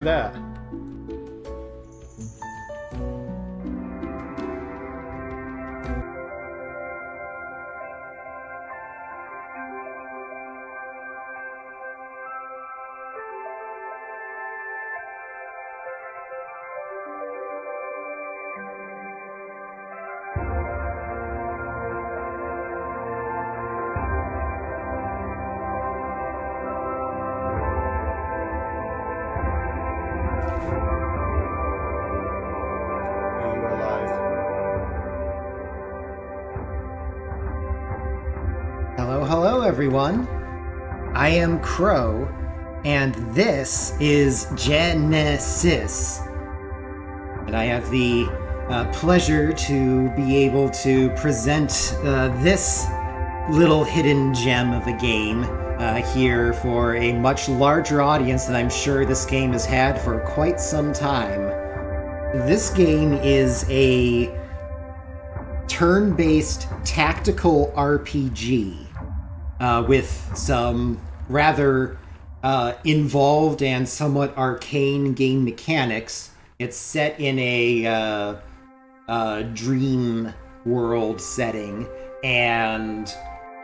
that. Hello everyone. I am Crow, and this is Ge.Ne.Sis. And I have the pleasure to be able to present this little hidden gem of a game here for a much larger audience than I'm sure this game has had for quite some time. This game is a turn-based tactical RPG with some rather involved and somewhat arcane game mechanics. It's set in a dream world setting, and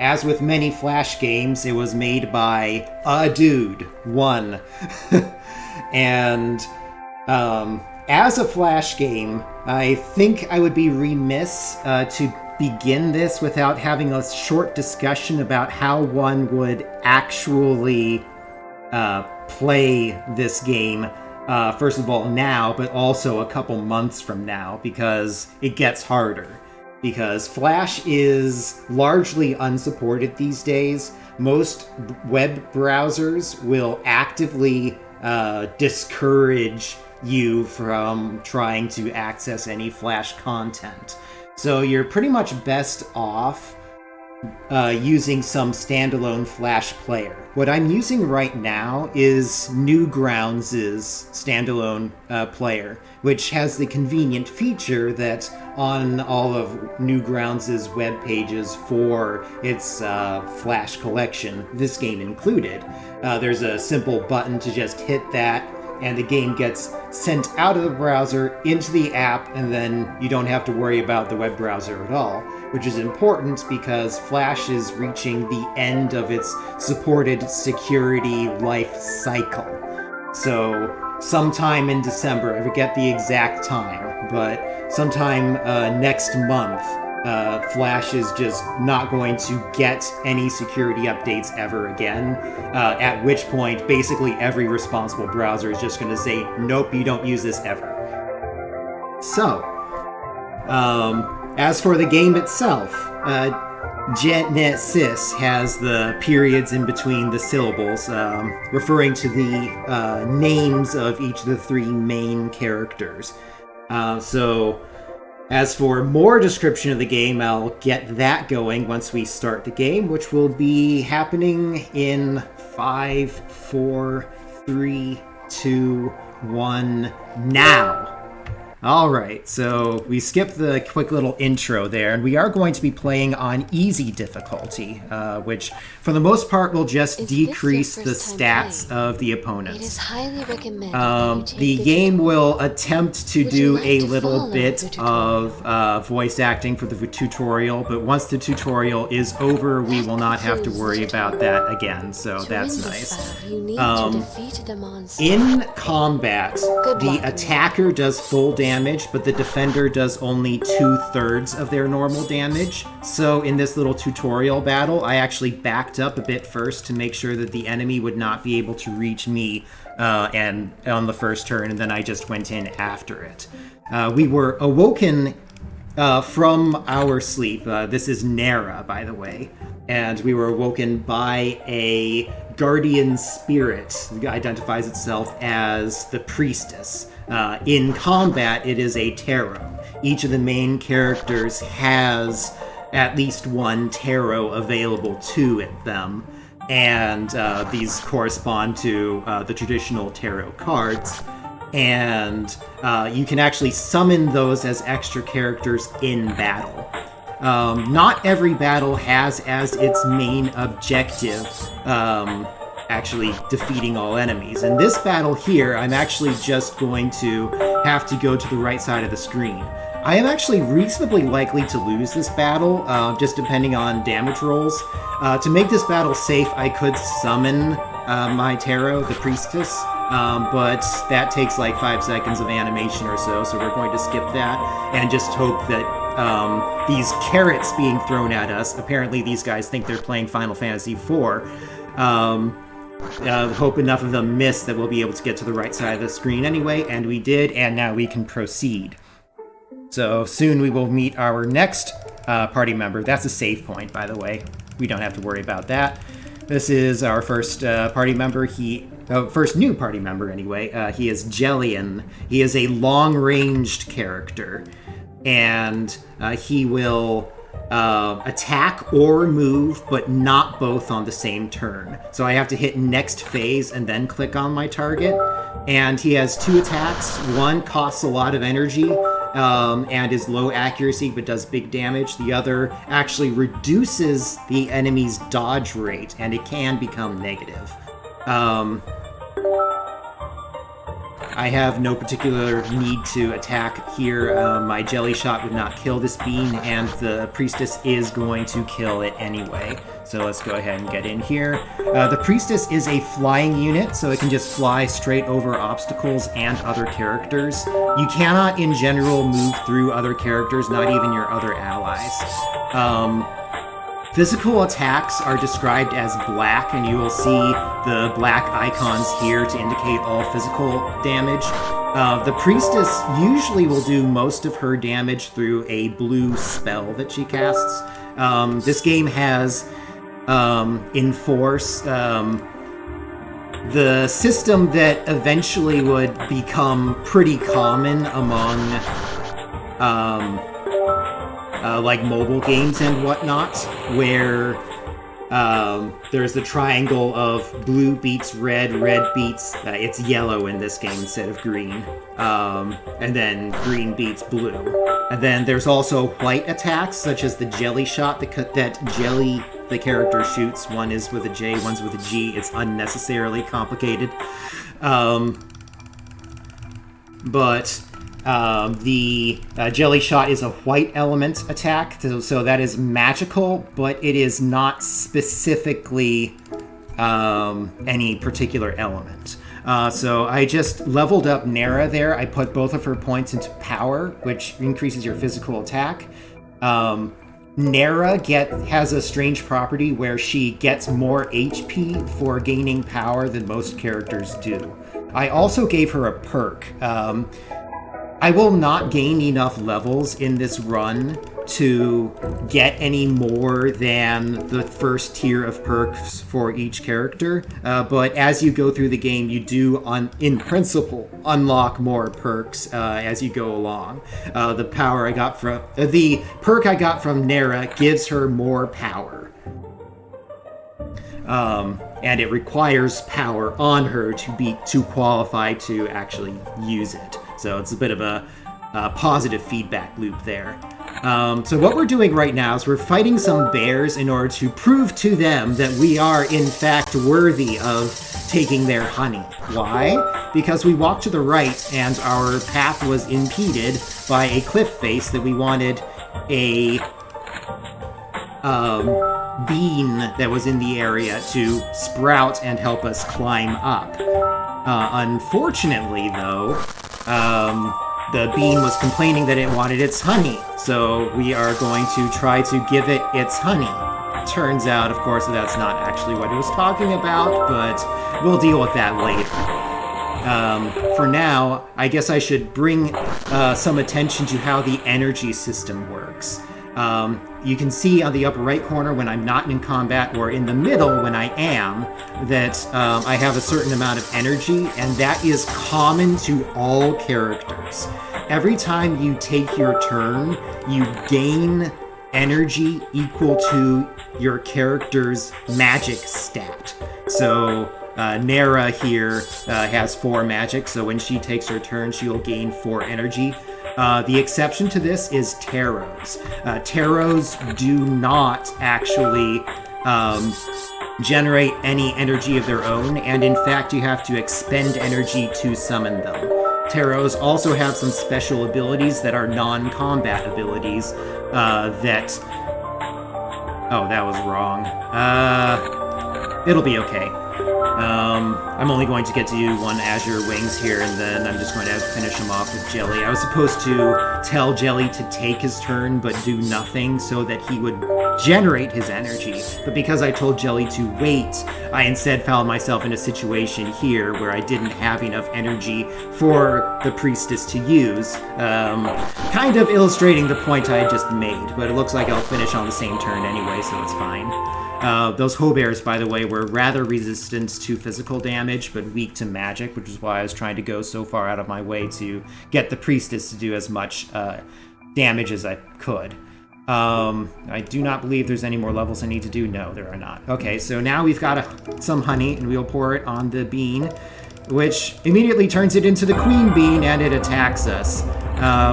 as with many Flash games, it was made by a dude, one. And as a Flash game, I think I would be remiss to begin this without having a short discussion about how one would actually play this game, first of all now, but also a couple months from now, because it gets harder. Because Flash is largely unsupported these days. Most web browsers will actively discourage you from trying to access any Flash content. So you're pretty much best off using some standalone Flash player. What I'm using right now is Newgrounds' standalone player, which has the convenient feature that on all of Newgrounds' web pages for its Flash collection, this game included, there's a simple button to just hit that, and the game gets sent out of the browser into the app, and then you don't have to worry about the web browser at all, which is important because Flash is reaching the end of its supported security life cycle. So sometime in December, I forget the exact time, but sometime next month, Flash is just not going to get any security updates ever again, at which point basically every responsible browser is just going to say, nope, you don't use this ever. So, as for the game itself, Ge.Ne.Sis has the periods in between the syllables, referring to the names of each of the three main characters. As for more description of the game, I'll get that going once we start the game, which will be happening in 5, 4, 3, 2, 1, now! Alright, so we skipped the quick little intro there, and we are going to be playing on easy difficulty, which for the most part will just decrease the stats of the opponents. It is highly recommended the game will attempt to do a little bit of voice acting for the tutorial, but once the tutorial is over, we will not have to worry about that again, so that's nice. In combat, the attacker does full damage, but the defender does only 2/3 of their normal damage. So in this little tutorial battle, I actually backed up a bit first to make sure that the enemy would not be able to reach me and on the first turn, and then I just went in after it. We were awoken from our sleep. This is Nara, by the way. And we were awoken by a guardian spirit. It identifies itself as the priestess. In combat, it is a tarot. Each of the main characters has at least one tarot available to them, and these correspond to the traditional tarot cards. And you can actually summon those as extra characters in battle. Not every battle has as its main objective actually defeating all enemies. In this battle here, I'm actually just going to have to go to the right side of the screen. I am actually reasonably likely to lose this battle, just depending on damage rolls. To make this battle safe, I could summon my tarot, the priestess, but that takes like 5 seconds of animation or so we're going to skip that and just hope that these carrots being thrown at us, apparently these guys think they're playing Final Fantasy IV, hope enough of them miss that we'll be able to get to the right side of the screen anyway, and we did, and now we can proceed. So soon we will meet our next party member. That's a save point, by the way. We don't have to worry about that. This is our first party member. First new party member, anyway. He is Ge.Ne.Sis. He is a long-ranged character, and he will attack or move, but not both on the same turn. So I have to hit next phase and then click on my target. And he has 2 attacks. One costs a lot of energy and is low accuracy but does big damage. The other actually reduces the enemy's dodge rate, and it can become negative. I have no particular need to attack here. My jelly shot would not kill this bean, and the priestess is going to kill it anyway. So let's go ahead and get in here. The priestess is a flying unit, so it can just fly straight over obstacles and other characters. You cannot, in general, move through other characters, not even your other allies. Physical attacks are described as black, and you will see the black icons here to indicate all physical damage. The priestess usually will do most of her damage through a blue spell that she casts. This game has Enforce, the system that eventually would become pretty common among like mobile games and whatnot, where there's the triangle of blue beats red, red beats, it's yellow in this game instead of green, and then green beats blue. And then there's also white attacks, such as the jelly shot that Jelly, the character, shoots. One is with a J, one's with a G. It's unnecessarily complicated. But the jelly shot is a white element attack, so that is magical, but it is not specifically any particular element. So I just leveled up Nera there. I put both of her points into power, which increases your physical attack. Nera has a strange property where she gets more HP for gaining power than most characters do. I also gave her a perk. I will not gain enough levels in this run to get any more than the first tier of perks for each character, but as you go through the game, you do, in principle, unlock more perks as you go along. The perk I got from Nera gives her more power. And it requires power on her to qualify to actually use it. So it's a bit of a positive feedback loop there. So what we're doing right now is we're fighting some bears in order to prove to them that we are, in fact, worthy of taking their honey. Why? Because we walked to the right and our path was impeded by a cliff face that we wanted a bean that was in the area to sprout and help us climb up. Unfortunately, though, the bean was complaining that it wanted its honey, so we are going to try to give it its honey. Turns out, of course, that's not actually what it was talking about, but we'll deal with that later. For now, I guess I should bring some attention to how the energy system works. You can see on the upper right corner when I'm not in combat, or in the middle when I am, that I have a certain amount of energy, and that is common to all characters. Every time you take your turn, you gain energy equal to your character's magic stat. So Nera here has 4 magic, so when she takes her turn, she'll gain 4 energy. The exception to this is tarots. Tarots do not actually generate any energy of their own, and in fact you have to expend energy to summon them. Taros also have some special abilities that are non-combat abilities that... Oh, that was wrong. It'll be okay. I'm only going to get to do one Azure Wings here, and then I'm just going to finish him off with Jelly. I was supposed to tell Jelly to take his turn, but do nothing, so that he would generate his energy. But because I told Jelly to wait, I instead found myself in a situation here where I didn't have enough energy for the Priestess to use. Kind of illustrating the point I just made, but it looks like I'll finish on the same turn anyway, so it's fine. Those Hobears, by the way, were rather resistant to physical damage, but weak to magic, which is why I was trying to go so far out of my way to get the Priestess to do as much damage as I could. I do not believe there's any more levels I need to do. No, there are not. Okay, so now we've got some honey, and we'll pour it on the bean, which immediately turns it into the queen bean, and it attacks us.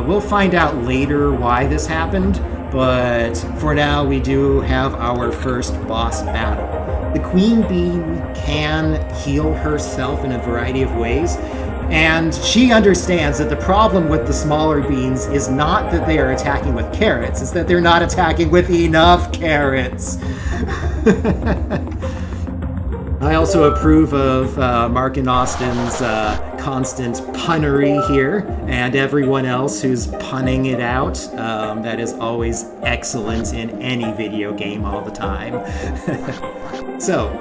We'll find out later why this happened, but for now we do have our first boss battle. The queen bean can heal herself in a variety of ways, and she understands that the problem with the smaller beans is not that they are attacking with carrots, it's that they're not attacking with enough carrots. I also approve of Mark and Austin's constant punnery here, and everyone else who's punning it out. That is always excellent in any video game all the time. So,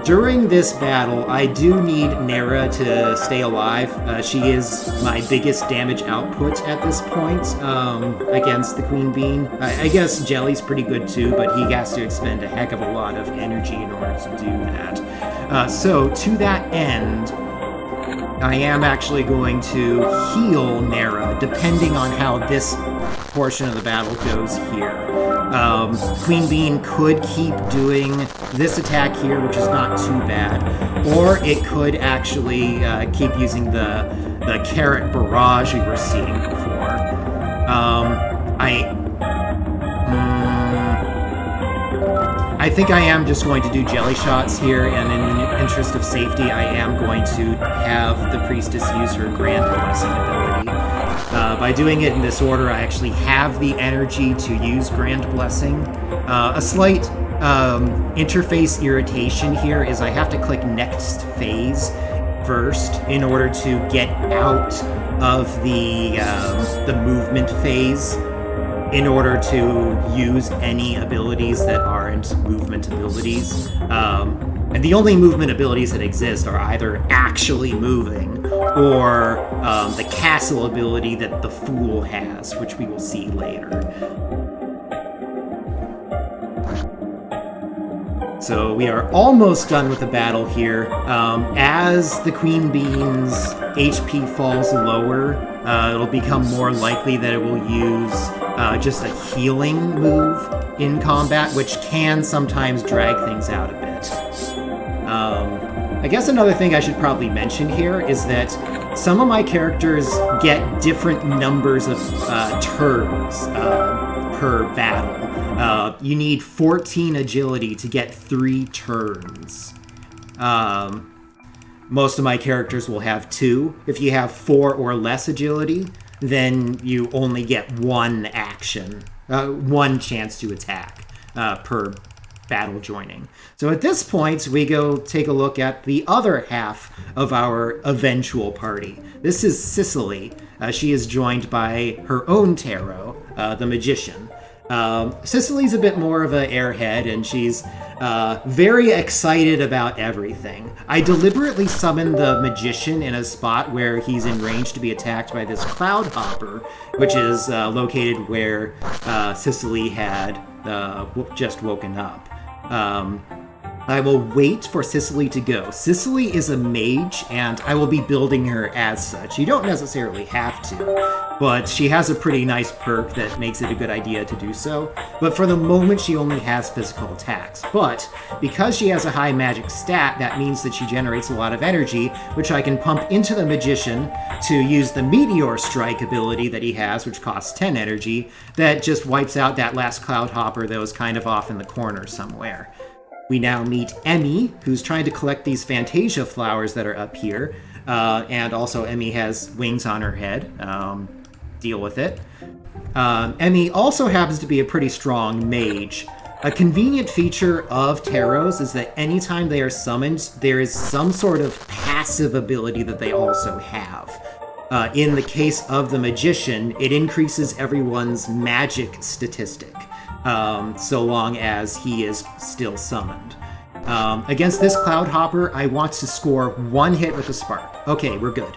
during this battle, I do need Nera to stay alive. She is my biggest damage output at this point against the Queen Bean. I guess Jelly's pretty good too, but he has to expend a heck of a lot of energy in order to do that. So, to that end, I am actually going to heal Nera, depending on how this portion of the battle goes here. Queen Bean could keep doing this attack here, which is not too bad, or it could actually keep using the carrot barrage we were seeing before. I think I am just going to do jelly shots here, and in the interest of safety, I am going to have the Priestess use her Grand Blessing ability. By doing it in this order, I actually have the energy to use Grand Blessing. A slight interface irritation here is I have to click Next Phase first in order to get out of the movement phase, in order to use any abilities that aren't movement abilities. And the only movement abilities that exist are either actually moving or the castle ability that the Fool has, which we will see later. So we are almost done with the battle here. As the Queen Bean's HP falls lower, it'll become more likely that it will use just a healing move in combat, which can sometimes drag things out a bit. I guess another thing I should probably mention here is that some of my characters get different numbers of turns per battle. You need 14 agility to get 3 turns. Most of my characters will have 2. If you have 4 or less agility, then you only get 1 action, 1 chance to attack per battle joining. So at this point, we go take a look at the other half of our eventual party. This is Sicily. She is joined by her own Tarot, the Magician. Sicily's a bit more of an airhead, and she's very excited about everything. I deliberately summoned the Magician in a spot where he's in range to be attacked by this Cloud Hopper, which is located where Sicily had just woken up. I will wait for Sicily to go. Sicily is a mage, and I will be building her as such. You don't necessarily have to, but she has a pretty nice perk that makes it a good idea to do so. But for the moment, she only has physical attacks. But because she has a high magic stat, that means that she generates a lot of energy, which I can pump into the Magician to use the Meteor Strike ability that he has, which costs 10 energy, that just wipes out that last Cloud Hopper that was kind of off in the corner somewhere. we now meet Emmy, who's trying to collect these Fantasia flowers that are up here. And also Emmy has wings on her head. Deal with it. Emmy also happens to be a pretty strong mage. A convenient feature of tarots is that anytime they are summoned, there is some sort of passive ability that they also have. In the case of the magician, it increases everyone's magic statistic, so long as he is still summoned. Against this Cloudhopper, I want to score 1 hit with a spark. Okay, we're good.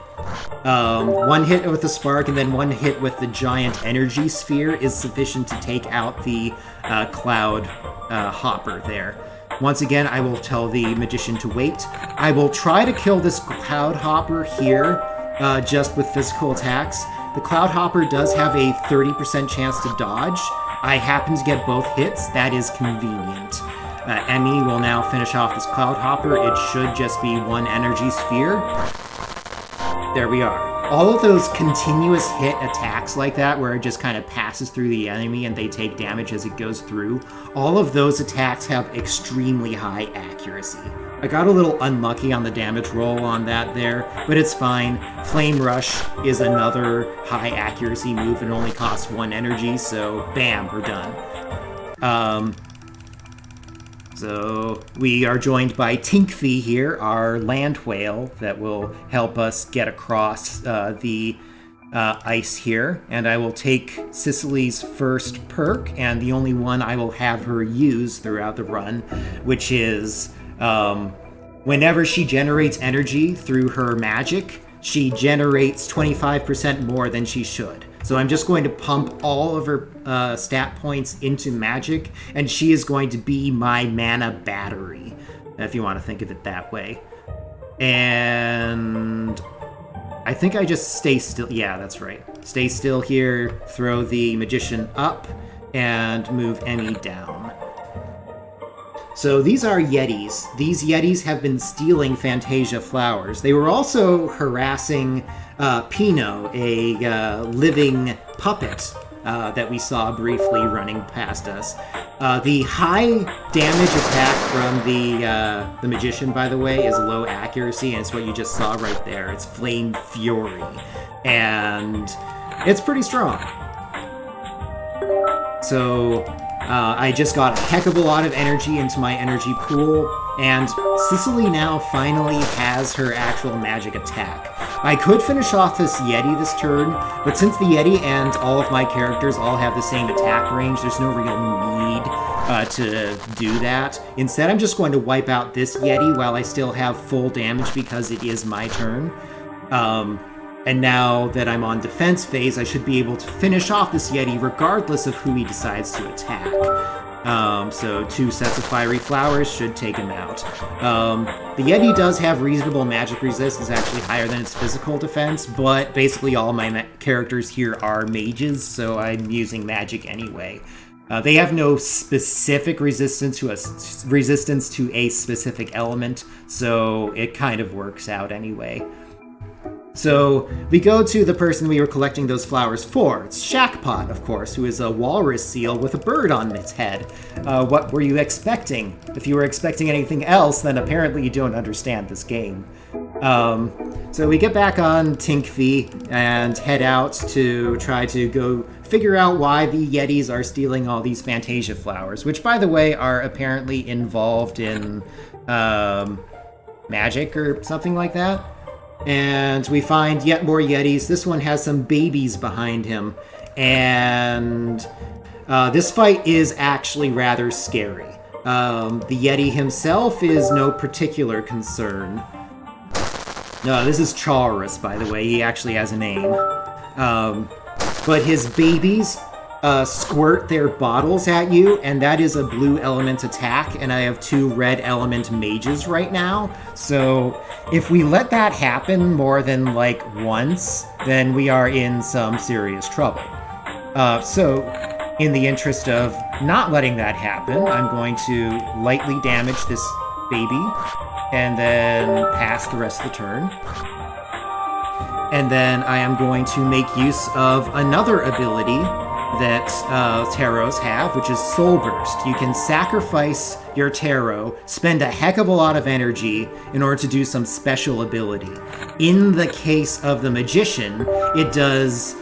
1 hit with the spark and then 1 hit with the giant energy sphere is sufficient to take out the Cloud Hopper there. Once again, I will tell the magician to wait. I will try to kill this Cloud Hopper here just with physical attacks. The Cloud Hopper does have a 30% chance to dodge. I happen to get both hits. That is convenient. Emmy will now finish off this Cloud Hopper. It should just be 1 energy sphere. There we are. All of those continuous hit attacks like that, where it just kind of passes through the enemy and they take damage as it goes through, all of those attacks have extremely high accuracy. I got a little unlucky on the damage roll on that there, but it's fine. Flame Rush is another high accuracy move and only costs 1 energy, so bam, we're done. So we are joined by Tinkfi here, our land whale that will help us get across the ice here. And I will take Cicely's first perk, and the only one I will have her use throughout the run, which is whenever she generates energy through her magic, she generates 25% more than she should. So I'm just going to pump all of her stat points into magic, and she is going to be my mana battery, if you want to think of it that way. And I think I just stay still. Yeah, that's right. Stay still here, throw the magician up, and move Emmy down. So these are Yetis. These Yetis have been stealing Fantasia flowers. They were also harassing Pino, a living puppet that we saw briefly running past us. The high damage attack from the magician, by the way, is low accuracy, and it's what you just saw right there. It's Flame Fury, and it's pretty strong. So I just got a heck of a lot of energy into my energy pool, and Cicely now finally has her actual magic attack. I could finish off this Yeti this turn, but since the Yeti and all of my characters all have the same attack range, there's no real need to do that. Instead, I'm just going to wipe out this Yeti while I still have full damage because it is my turn. And now that I'm on defense phase, I should be able to finish off this Yeti regardless of who he decides to attack. So 2 sets of fiery flowers should take him out. The Yeti does have reasonable magic resist. It's actually higher than its physical defense, but basically all my characters here are mages, so I'm using magic anyway. They have no specific resistance to a specific element, so it kind of works out anyway. So we go to the person we were collecting those flowers for. It's Shackpot, of course, who is a walrus seal with a bird on its head. What were you expecting? If you were expecting anything else, then apparently you don't understand this game. So we get back on Tinkfi and head out to try to go figure out why the Yetis are stealing all these Fantasia flowers, which, by the way, are apparently involved in magic or something like that. And we find yet more Yetis. This one has some babies behind him. And this fight is actually rather scary. The Yeti himself is no particular concern. No, this is Chaurus, by the way. He actually has a name. But his babies squirt their bottles at you, and that is a blue element attack, and I have 2 red element mages right now. So if we let that happen more than like once, then we are in some serious trouble. So in the interest of not letting that happen, I'm going to lightly damage this baby and then pass the rest of the turn. And then I am going to make use of another ability that Taros have, which is Soul Burst. You can sacrifice your tarot, spend a heck of a lot of energy in order to do some special ability. In the case of the Magician, it does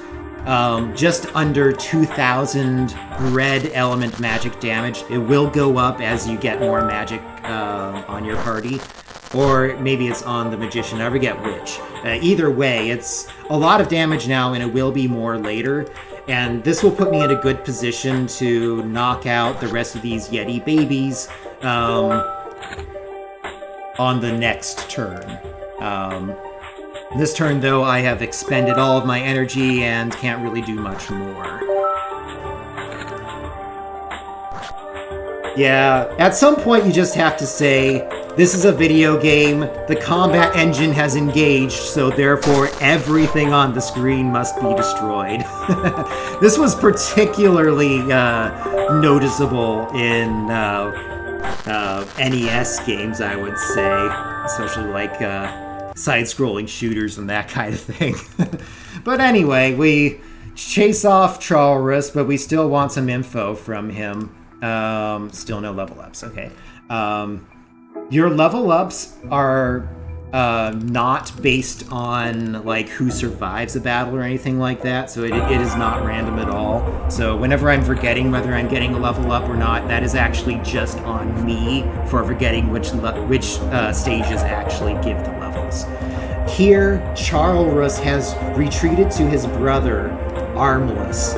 just under 2,000 red element magic damage. It will go up as you get more magic on your party. Or maybe it's on the Magician, I forget which. Either way, it's a lot of damage now, and it will be more later. And this will put me in a good position to knock out the rest of these Yeti babies on the next turn. This turn, though, I have expended all of my energy and can't really do much more. Yeah, at some point you just have to say, this is a video game, the combat engine has engaged, so therefore everything on the screen must be destroyed. This was particularly noticeable in NES games, I would say, especially like side-scrolling shooters and that kind of thing. But anyway, we chase off Charles, but we still want some info from him. Still no level ups, okay. Your level ups are not based on like who survives a battle or anything like that, so it is not random at all. So whenever I'm forgetting whether I'm getting a level up or not, that is actually just on me for forgetting which stages actually give the levels. Here, Charles has retreated to his brother, Armless.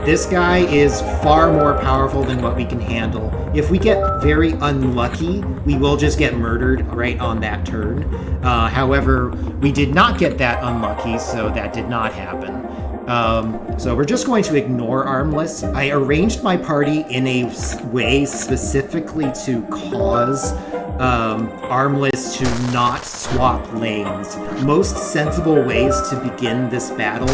This guy is far more powerful than what we can handle. If we get very unlucky, we will just get murdered right on that turn. However, we did not get that unlucky, so that did not happen. So we're just going to ignore Armless. I arranged my party in a way specifically to cause Armless to not swap lanes. Most sensible ways to begin this battle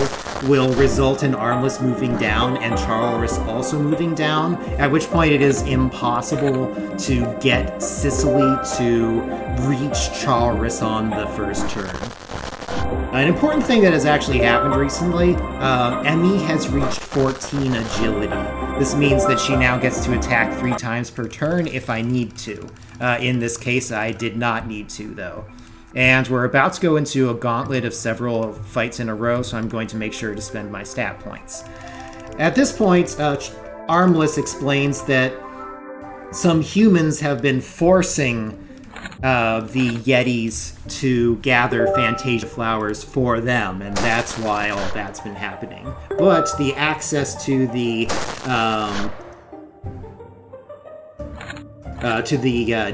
will result in Armless moving down and Charles also moving down, at which point it is impossible to get Sicily to reach Charles on the first turn. An important thing that has actually happened recently, Emmy has reached 14 agility. This means that she now gets to attack 3 times per turn if I need to. In this case, I did not need to, though. And we're about to go into a gauntlet of several fights in a row, so I'm going to make sure to spend my stat points. At this point, Armless explains that some humans have been forcing the Yetis to gather Fantasia flowers for them, and that's why all that's been happening. But the access to the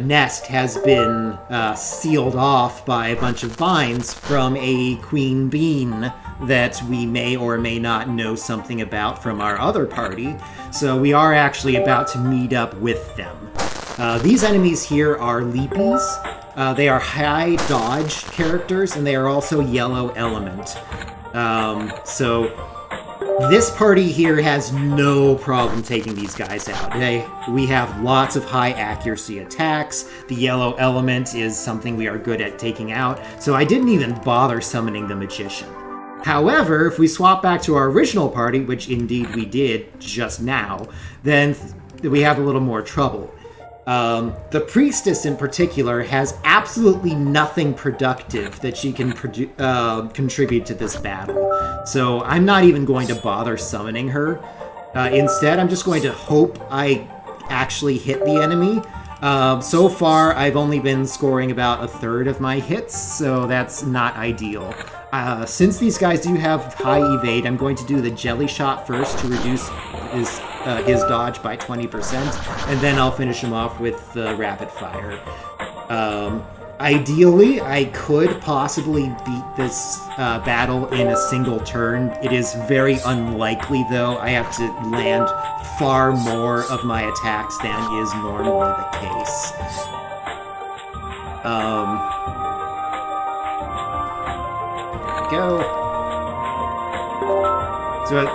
nest has been sealed off by a bunch of vines from a queen bean that we may or may not know something about from our other party, so we are actually about to meet up with them. These enemies here are Leapies. They are high dodge characters, and they are also yellow element. So this party here has no problem taking these guys out. We have lots of high accuracy attacks. The yellow element is something we are good at taking out, so I didn't even bother summoning the Magician. However, if we swap back to our original party, which indeed we did just now, then we have a little more trouble. The Priestess in particular has absolutely nothing productive that she can contribute to this battle. So I'm not even going to bother summoning her. Instead, I'm just going to hope I actually hit the enemy. So far, I've only been scoring about 1/3 of my hits, so that's not ideal. Since these guys do have high evade, I'm going to do the jelly shot first to reduce his dodge by 20%, and then I'll finish him off with the rapid fire. Ideally, I could possibly beat this battle in a single turn. It is very unlikely, though. I have to land far more of my attacks than is normally the case. Go. So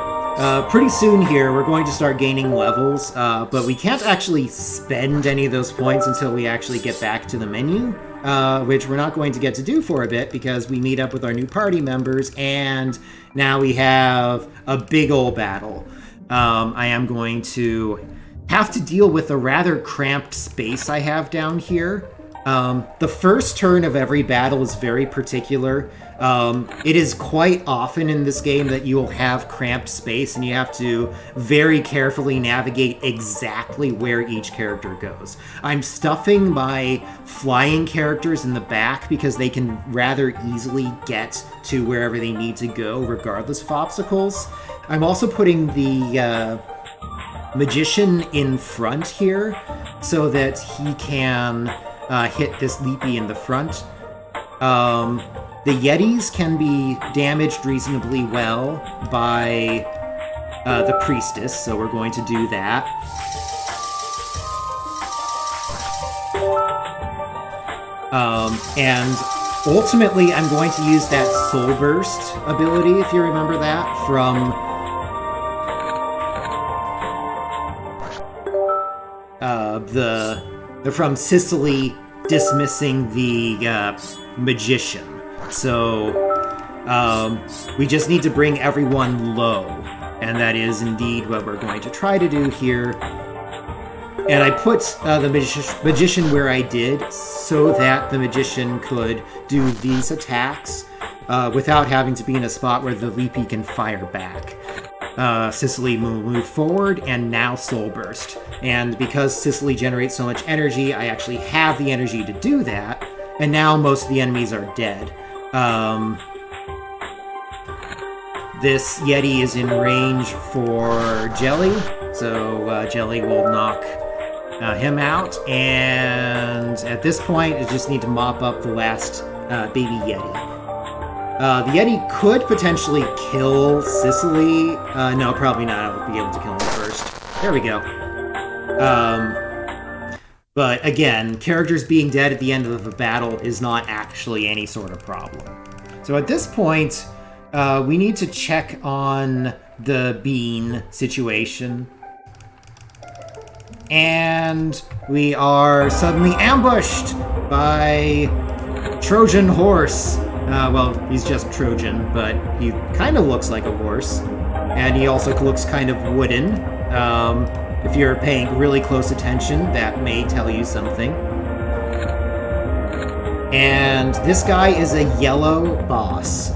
pretty soon here we're going to start gaining levels, but we can't actually spend any of those points until we actually get back to the menu. which we're not going to get to do for a bit because we meet up with our new party members, and now we have a big old battle. I am going to have to deal with a rather cramped space I have down here. The first turn of every battle is very particular. It is quite often in this game that you will have cramped space and you have to very carefully navigate exactly where each character goes. I'm stuffing my flying characters in the back because they can rather easily get to wherever they need to go regardless of obstacles. I'm also putting the magician in front here so that he can hit this leapy in the front. The Yetis can be damaged reasonably well by the priestess, so we're going to do that. And ultimately, I'm going to use that Soul Burst ability, if you remember that, from Sicily dismissing the magician. So we just need to bring everyone low, and that is indeed what we're going to try to do here. And I put the magician where I did so that the magician could do these attacks without having to be in a spot where the leapy can fire back. Sicily will move forward, and now Soul Burst. And because Sicily generates so much energy, I actually have the energy to do that, and now most of the enemies are dead. This Yeti is in range for Jelly, so Jelly will knock him out, and at this point, I just need to mop up the last baby Yeti. The Yeti could potentially kill Sicily. No, probably not. I'll be able to kill him first. There we go. But again, characters being dead at the end of the battle is not actually any sort of problem. So at this point, we need to check on the bean situation. And we are suddenly ambushed by Trojan horse. Well, he's just Trojan, but he kind of looks like a horse. And he also looks kind of wooden. If you're paying really close attention, that may tell you something. And this guy is a yellow boss.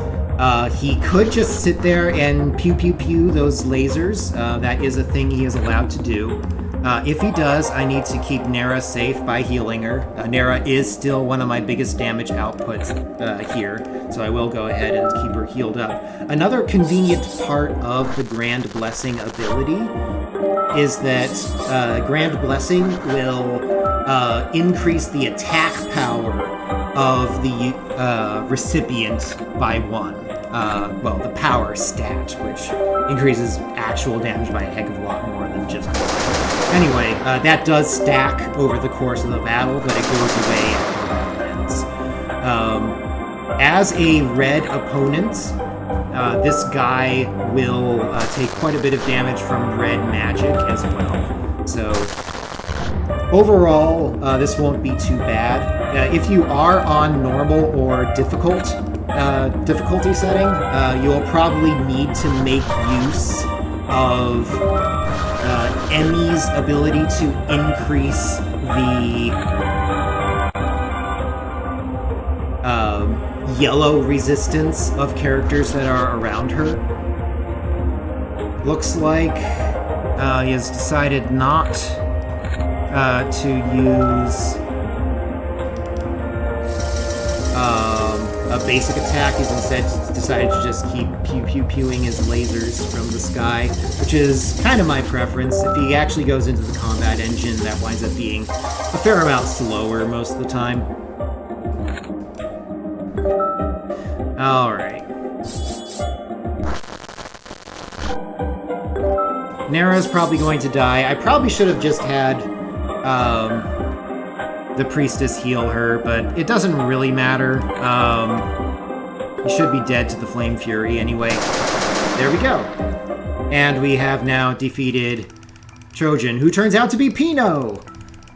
He could just sit there and pew pew pew those lasers. That is a thing he is allowed to do. If he does, I need to keep Nera safe by healing her. Nera is still one of my biggest damage outputs here, so I will go ahead and keep her healed up. Another convenient part of the Grand Blessing ability is that Grand Blessing will increase the attack power of the recipient by 1. Well, the power stat, which increases actual damage by a heck of a lot more than just 1. Anyway, that does stack over the course of the battle, but it goes away after the battle ends. As a red opponent, this guy will take quite a bit of damage from red magic as well. So, overall, this won't be too bad. If you are on normal or difficult difficulty setting, you'll probably need to make use of Emmy's ability to increase the yellow resistance of characters that are around her. Looks like he has decided not to use a basic attack. He's instead decided to just keep pew-pew-pewing his lasers from the sky, which is kind of my preference. If he actually goes into the combat engine, that winds up being a fair amount slower most of the time. Alright. Nera's probably going to die. I probably should have just had the priestess heal her, but it doesn't really matter. He should be dead to the Flame Fury anyway. There we go. And we have now defeated Trojan, who turns out to be Pino,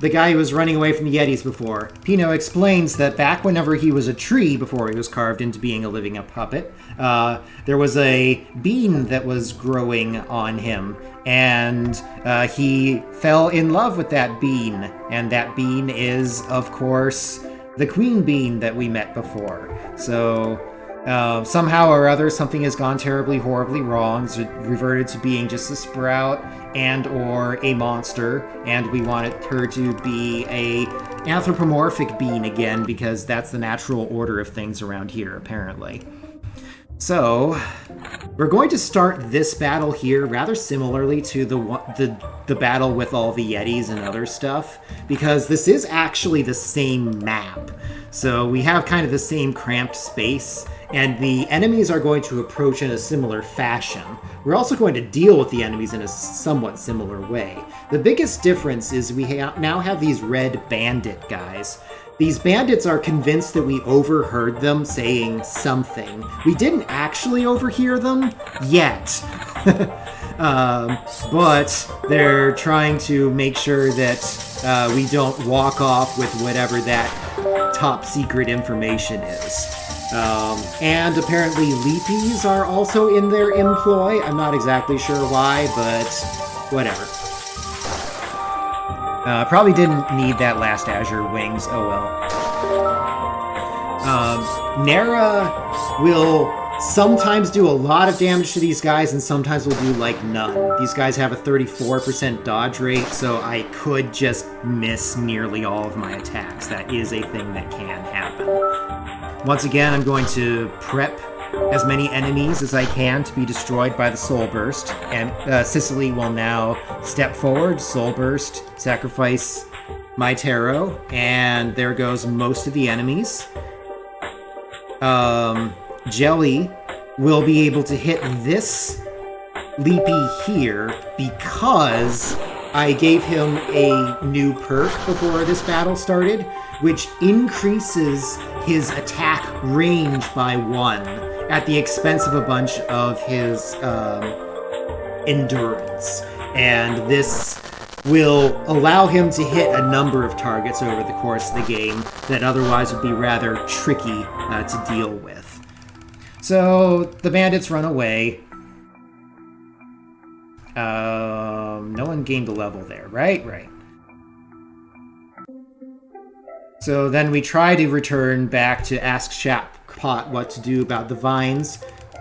the guy who was running away from the Yetis before. Pino explains that back whenever he was a tree before he was carved into being a living puppet, there was a bean that was growing on him, and he fell in love with that bean, and that bean is, of course, the queen bean that we met before. So somehow or other, something has gone terribly, horribly wrong. It's reverted to being just a sprout and or a monster, and we wanted her to be a anthropomorphic being again because that's the natural order of things around here, apparently. So, we're going to start this battle here rather similarly to the battle with all the Yetis and other stuff, because this is actually the same map. So we have kind of the same cramped space, and the enemies are going to approach in a similar fashion. We're also going to deal with the enemies in a somewhat similar way. The biggest difference is we now have these red bandit guys. These bandits are convinced that we overheard them saying something. We didn't actually overhear them yet. But they're trying to make sure that we don't walk off with whatever that top secret information is. And apparently Leapies are also in their employ. I'm not exactly sure why, but whatever. Probably didn't need that last Azure Wings. Oh well. Nara will sometimes do a lot of damage to these guys, and sometimes will do like none. These guys have a 34% dodge rate, so I could just miss nearly all of my attacks. That is a thing that can happen. Once again, I'm going to prep as many enemies as I can to be destroyed by the Soul Burst, and Sicily will now step forward, Soul Burst, sacrifice my tarot, and there goes most of the enemies. Jelly will be able to hit this Leapy here because I gave him a new perk before this battle started, which increases his attack range by 1 at the expense of a bunch of his endurance. And this will allow him to hit a number of targets over the course of the game that otherwise would be rather tricky to deal with. So the bandits run away. No one gained a level there, right? Right. So then we try to return back to ask Shapot what to do about the vines,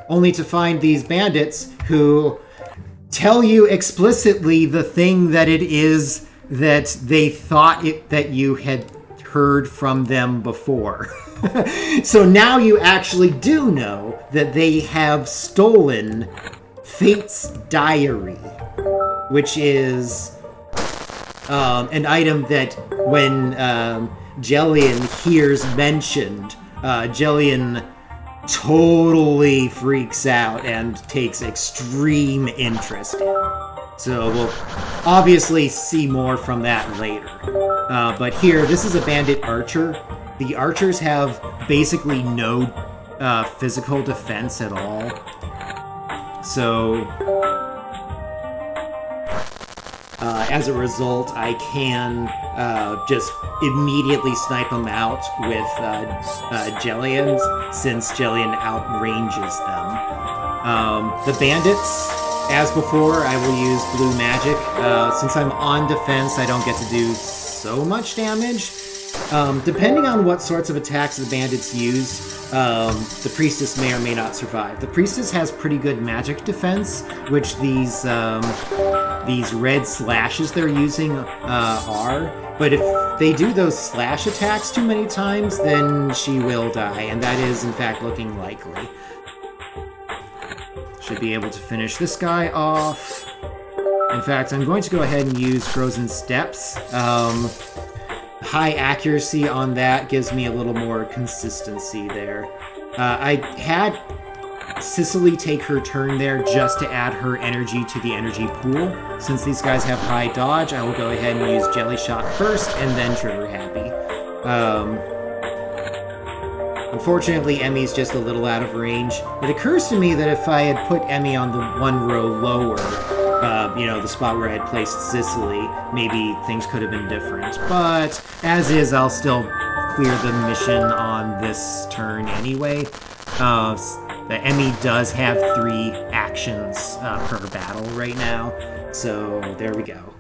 only to find these bandits who tell you explicitly the thing that it is that they thought that you had heard from them before. So now you actually do know that they have stolen Fate's Diary, which is an item that when Jellian hears mentioned, Jellian totally freaks out and takes extreme interest in. So we'll obviously see more from that later. But here, this is a bandit archer. The archers have basically no physical defense at all. So as a result, I can just immediately snipe them out with Jellians, since Jellian outranges them. The bandits, as before, I will use blue magic. Since I'm on defense, I don't get to do so much damage. Depending on what sorts of attacks the bandits use, the priestess may or may not survive. The priestess has pretty good magic defense, which these red slashes they're using are. But if they do those slash attacks too many times, then she will die, and that is in fact looking likely. Should be able to finish this guy off. In fact, I'm going to go ahead and use Frozen Steps. High accuracy on that gives me a little more consistency there. I had Sicily take her turn there just to add her energy to the energy pool. Since these guys have high dodge, I will go ahead and use Jelly Shot first and then Trigger Happy. Unfortunately, Emmy's just a little out of range. It occurs to me that if I had put Emmy on the one row lower, the spot where I had placed Sicily, maybe things could have been different. But as is, I'll still clear the mission on this turn anyway. The Emmy does have 3 actions per battle right now, so there we go.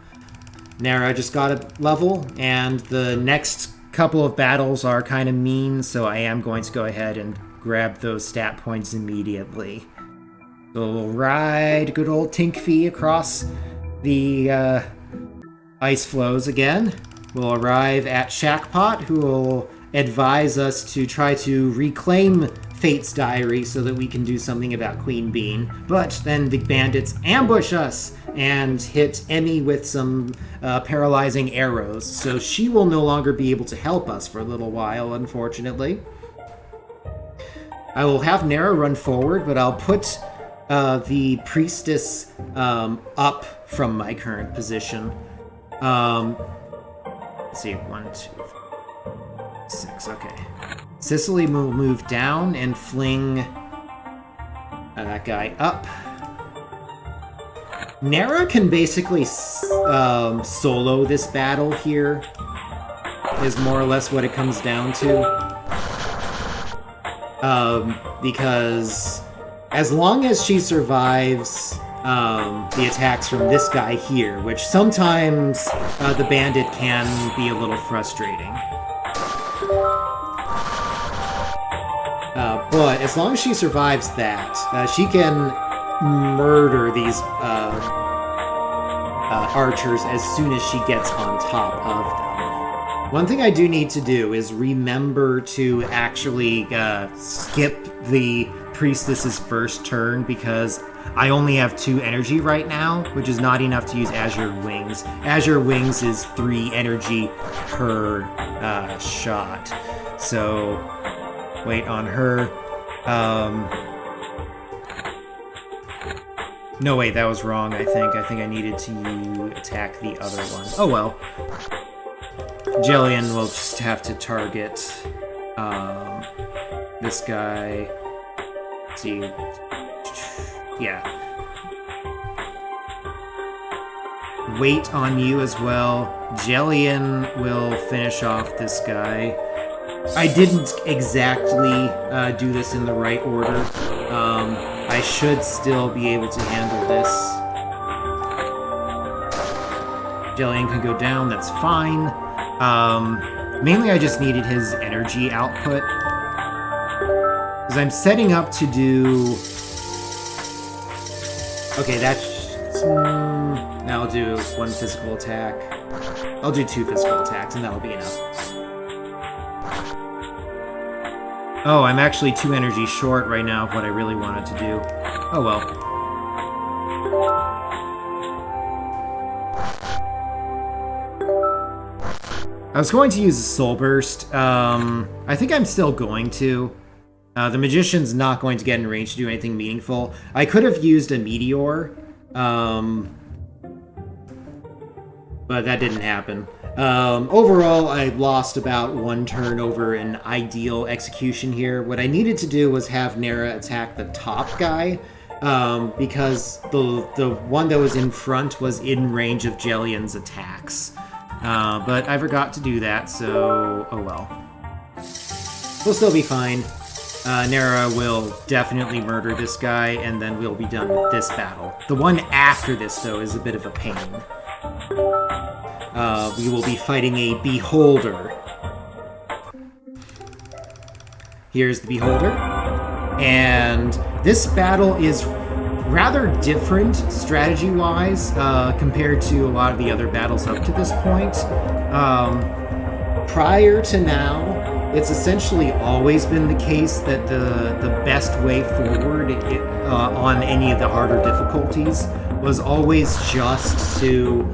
Nara just got a level, and the next couple of battles are kind of mean, so I am going to go ahead and grab those stat points immediately. So we'll ride good old Tinkfee across the ice flows again. We'll arrive at Shackpot, who will advise us to try to reclaim Fate's Diary so that we can do something about Queen Bean. But then the bandits ambush us and hit Emmy with some paralyzing arrows, so she will no longer be able to help us for a little while, unfortunately. I will have Nara run forward, but I'll put the priestess up from my current position. Let's see, 1, 2, 6, okay. Sicily will move down and fling that guy up. Nara can basically solo this battle here, is more or less what it comes down to. Because as long as she survives the attacks from this guy here, which sometimes the bandit can be a little frustrating. But as long as she survives that, she can murder these archers as soon as she gets on top of them. One thing I do need to do is remember to actually skip the priestess's first turn, because I only have 2 energy right now, which is not enough to use Azure Wings. Azure Wings is 3 energy per shot. So wait on her. No, wait, that was wrong, I think. I think I needed to attack the other one. Oh well. Jillian will just have to target this guy. Let's see. Yeah. Wait on you as well. Jillian will finish off this guy. I didn't exactly do this in the right order. I should still be able to handle this. Jillian can go down, that's fine. Mainly I just needed his energy output. Because I'm setting up to do... Okay, that's... I'll do 1 physical attack. I'll do 2 physical attacks, and that'll be enough. Oh, I'm actually 2 energy short right now of what I really wanted to do. Oh well. I was going to use a Soul Burst. I think I'm still going to. The Magician's not going to get in range to do anything meaningful. I could have used a Meteor, but that didn't happen. Overall, I lost about 1 turn over an ideal execution here. What I needed to do was have Nara attack the top guy, because the one that was in front was in range of Jillian's attacks. But I forgot to do that, so oh well. We'll still be fine. Nara will definitely murder this guy, and then we'll be done with this battle. The one after this, though, is a bit of a pain. We will be fighting a Beholder. Here's the Beholder. And this battle is rather different strategy-wise compared to a lot of the other battles up to this point. Prior to now, it's essentially always been the case that the best way forward on any of the harder difficulties was always just to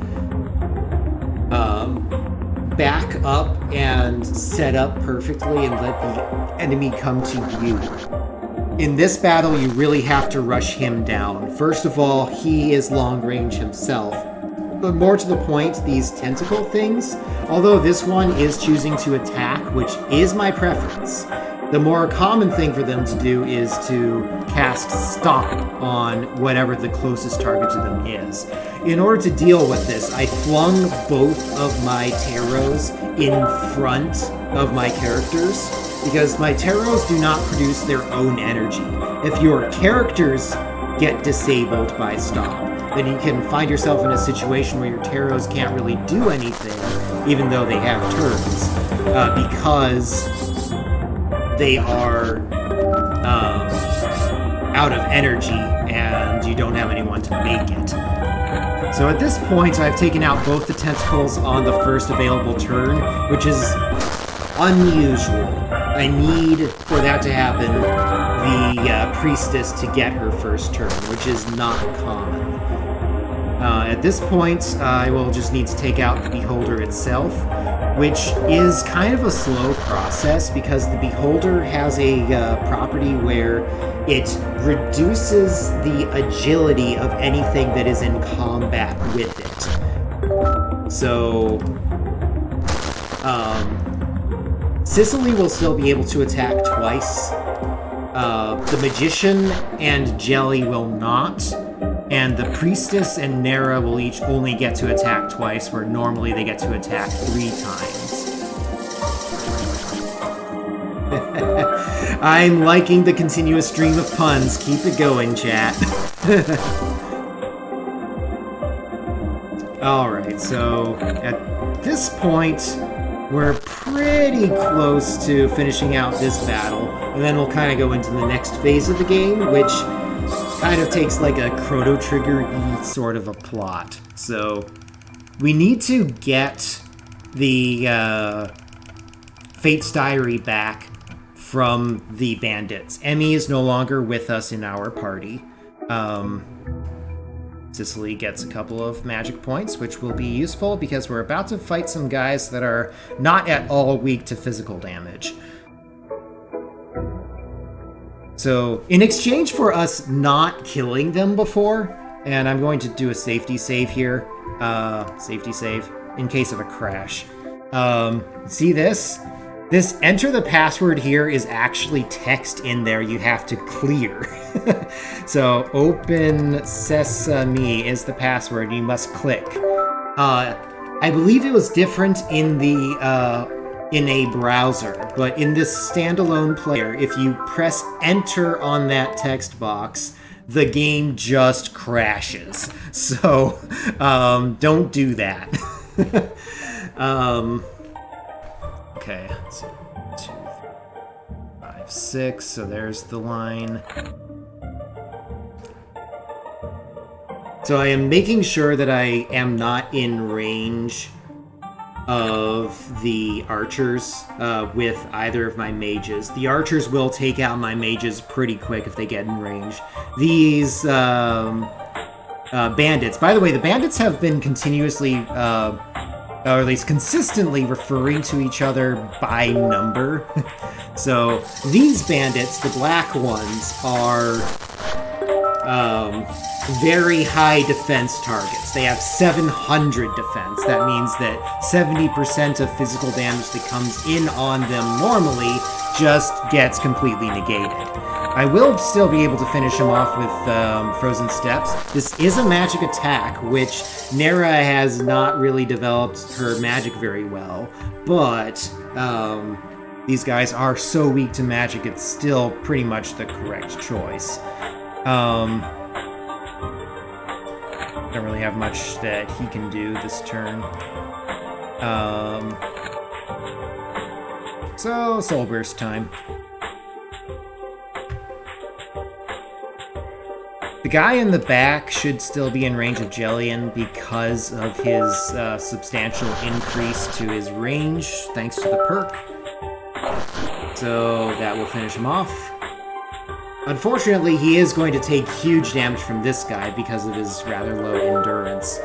back up and set up perfectly and let the enemy come to you. In this battle, you really have to rush him down. First of all, he is long range himself. But more to the point, these tentacle things, although this one is choosing to attack, which is my preference, The more common thing for them to do is to cast Stop on whatever the closest target to them is. In order to deal with this, I flung both of my Taros in front of my characters, because my Taros do not produce their own energy. If your characters get disabled by Stop, then you can find yourself in a situation where your Taros can't really do anything, even though they have turns, because they are out of energy and you don't have anyone to make it. So at this point, I've taken out both the tentacles on the first available turn, which is unusual. I need for that to happen the priestess to get her first turn, which is not common. At this point, I will just need to take out the beholder itself, which is kind of a slow process because the beholder has a property where it reduces the agility of anything that is in combat with it. So, Sicily will still be able to attack twice. The Magician and Jelly will not. And the Priestess and Nera will each only get to attack twice, where normally they get to attack 3 times. I'm liking the continuous stream of puns. Keep it going, chat. Alright, so at this point, we're pretty close to finishing out this battle, and then we'll kind of go into the next phase of the game, which kind of takes like a Chrono Trigger-y sort of a plot. So we need to get the Fate's Diary back from the bandits. Emmy is no longer with us in our party. Sicily gets a couple of magic points, which will be useful because we're about to fight some guys that are not at all weak to physical damage. So, in exchange for us not killing them before, and I'm going to do a safety save here, safety save, in case of a crash. See this? This enter the password here is actually text in there you have to clear. So, open sesame is the password, you must click. I believe it was different in the, in a browser, but in this standalone player, if you press enter on that text box, the game just crashes. So, don't do that. Okay, let's see. 2, 5, 6, so there's the line. So I am making sure that I am not in range of the archers with either of my mages. The archers will take out my mages pretty quick if they get in range. These bandits, by the way, the bandits have been continuously, or at least consistently referring to each other by number. So these bandits, the black ones, are very high defense targets. They have 700 defense. That means that 70% of physical damage that comes in on them normally just gets completely negated. I will still be able to finish him off with Frozen Steps. This is a magic attack, which Nera has not really developed her magic very well, but these guys are so weak to magic, it's still pretty much the correct choice. Don't really have much that he can do this turn. So, Soul Burst time. The guy in the back should still be in range of Jellian because of his substantial increase to his range, thanks to the perk. So that will finish him off. Unfortunately, he is going to take huge damage from this guy because of his rather low endurance.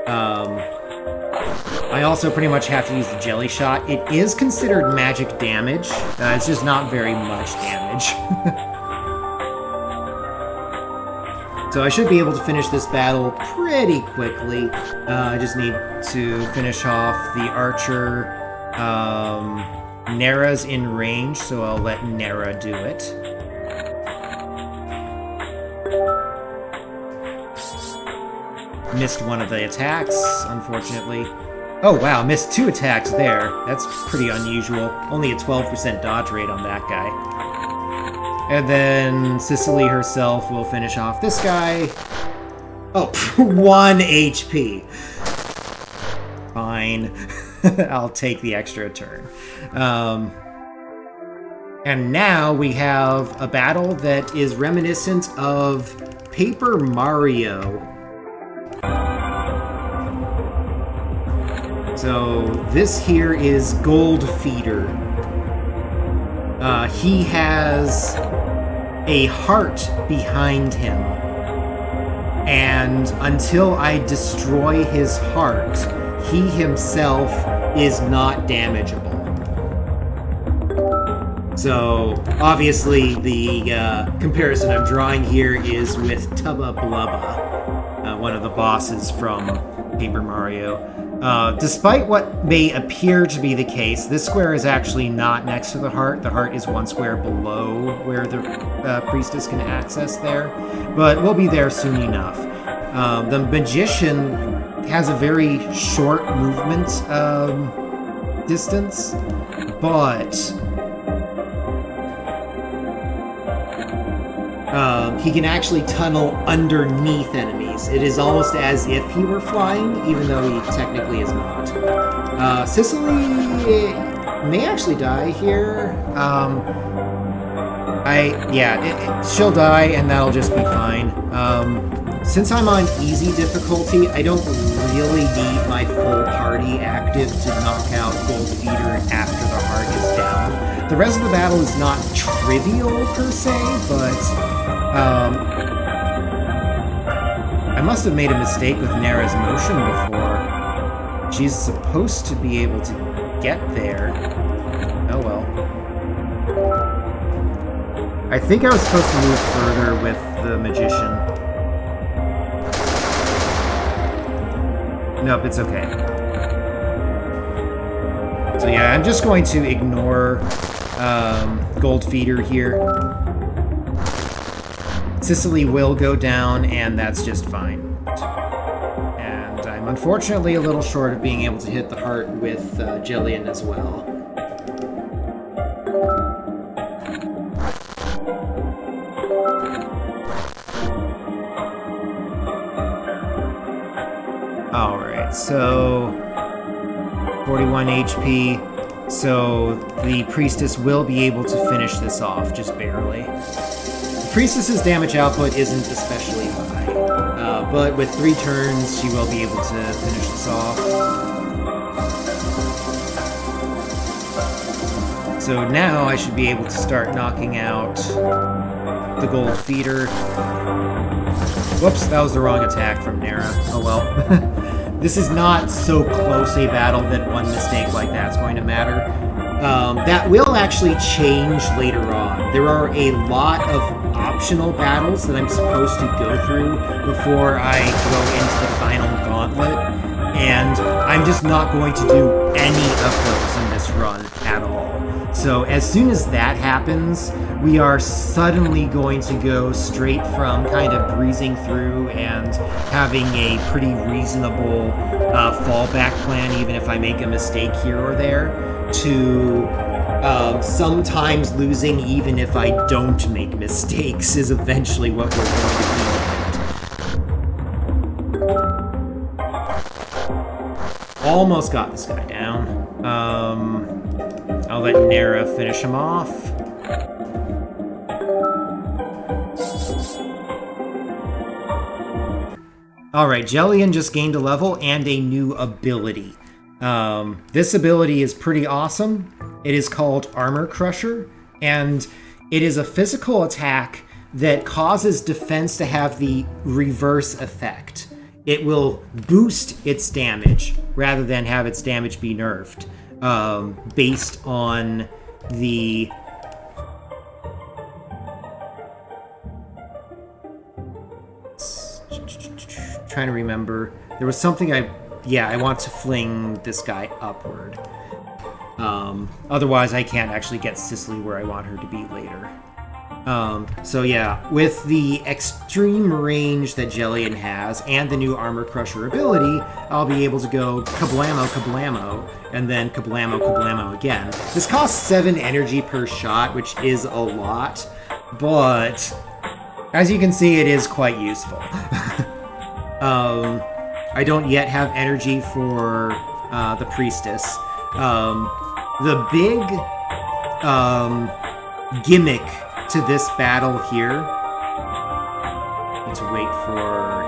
I also pretty much have to use the Jelly Shot. It is considered magic damage. It's just not very much damage. So I should be able to finish this battle pretty quickly. I just need to finish off the archer, Nera's in range, so I'll let Nera do it. Missed one of the attacks, unfortunately. Oh wow, missed 2 attacks there. That's pretty unusual. Only a 12% dodge rate on that guy. And then Sicily herself will finish off this guy. Oh, 1 HP. Fine. I'll take the extra turn. And now we have a battle that is reminiscent of Paper Mario. So this here is Goldfeeder. He has a heart behind him. And until I destroy his heart, he himself is not damageable. So, obviously, the comparison I'm drawing here is with Tubba Blubba, one of the bosses from Paper Mario. Despite what may appear to be the case, this square is actually not next to the heart. The heart is 1 square below where the priestess can access there, but we'll be there soon enough. The magician has a very short movement distance, but he can actually tunnel underneath enemies. It is almost as if he were flying, even though he technically is not. Sicily may actually die here. She'll die, and that'll just be fine. Since I'm on easy difficulty, I don't really need my full party active to knock out Goldfeeder after the heart is down. The rest of the battle is not trivial per se, but I must have made a mistake with Nera's motion before. She's supposed to be able to get there. Oh well. I think I was supposed to move further with the magician. Nope, it's okay. So yeah, I'm just going to ignore Goldfeeder here. Sicily will go down, and that's just fine. And I'm unfortunately a little short of being able to hit the heart with Jillian as well. Alright, so 41 HP, so the priestess will be able to finish this off, just barely. The priestess's damage output isn't especially high, but with 3 turns, she will be able to finish this off. So now I should be able to start knocking out the Goldfeeder. Whoops, that was the wrong attack from Nera. Oh well. This is not so close a battle that one mistake like that's going to matter. That will actually change later on. There are a lot of optional battles that I'm supposed to go through before I go into the final gauntlet, and I'm just not going to do any of those in this run at all. So as soon as that happens, we are suddenly going to go straight from kind of breezing through and having a pretty reasonable fallback plan, even if I make a mistake here or there, to sometimes losing even if I don't make mistakes is eventually what we're going to do. Almost got this guy down. I'll let Nera finish him off. Alright, Jillian just gained a level and a new ability. This ability is pretty awesome. It is called Armor Crusher, and it is a physical attack that causes defense to have the reverse effect. It will boost its damage rather than have its damage be nerfed, based on the trying to remember. There was something I want to fling this guy upward. Otherwise, I can't actually get Cicely where I want her to be later. So yeah, with the extreme range that Ge.Ne.Sis has and the new Armor Crusher ability, I'll be able to go kablamo, kablamo, and then kablamo, kablamo again. This costs 7 energy per shot, which is a lot, but as you can see, it is quite useful. I don't yet have energy for the Priestess. The big gimmick to this battle here. Need to wait for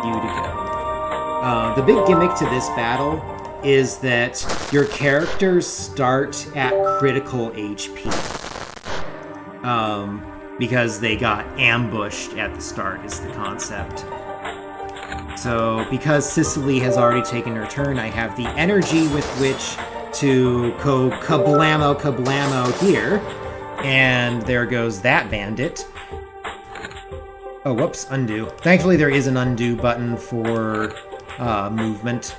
you to go. The big gimmick to this battle is that your characters start at critical HP. Because they got ambushed at the start is the concept. So because Cicely has already taken her turn, I have the energy with which to go kablamo, kablamo here. And there goes that bandit. Oh, whoops, undo. Thankfully, there is an undo button for movement.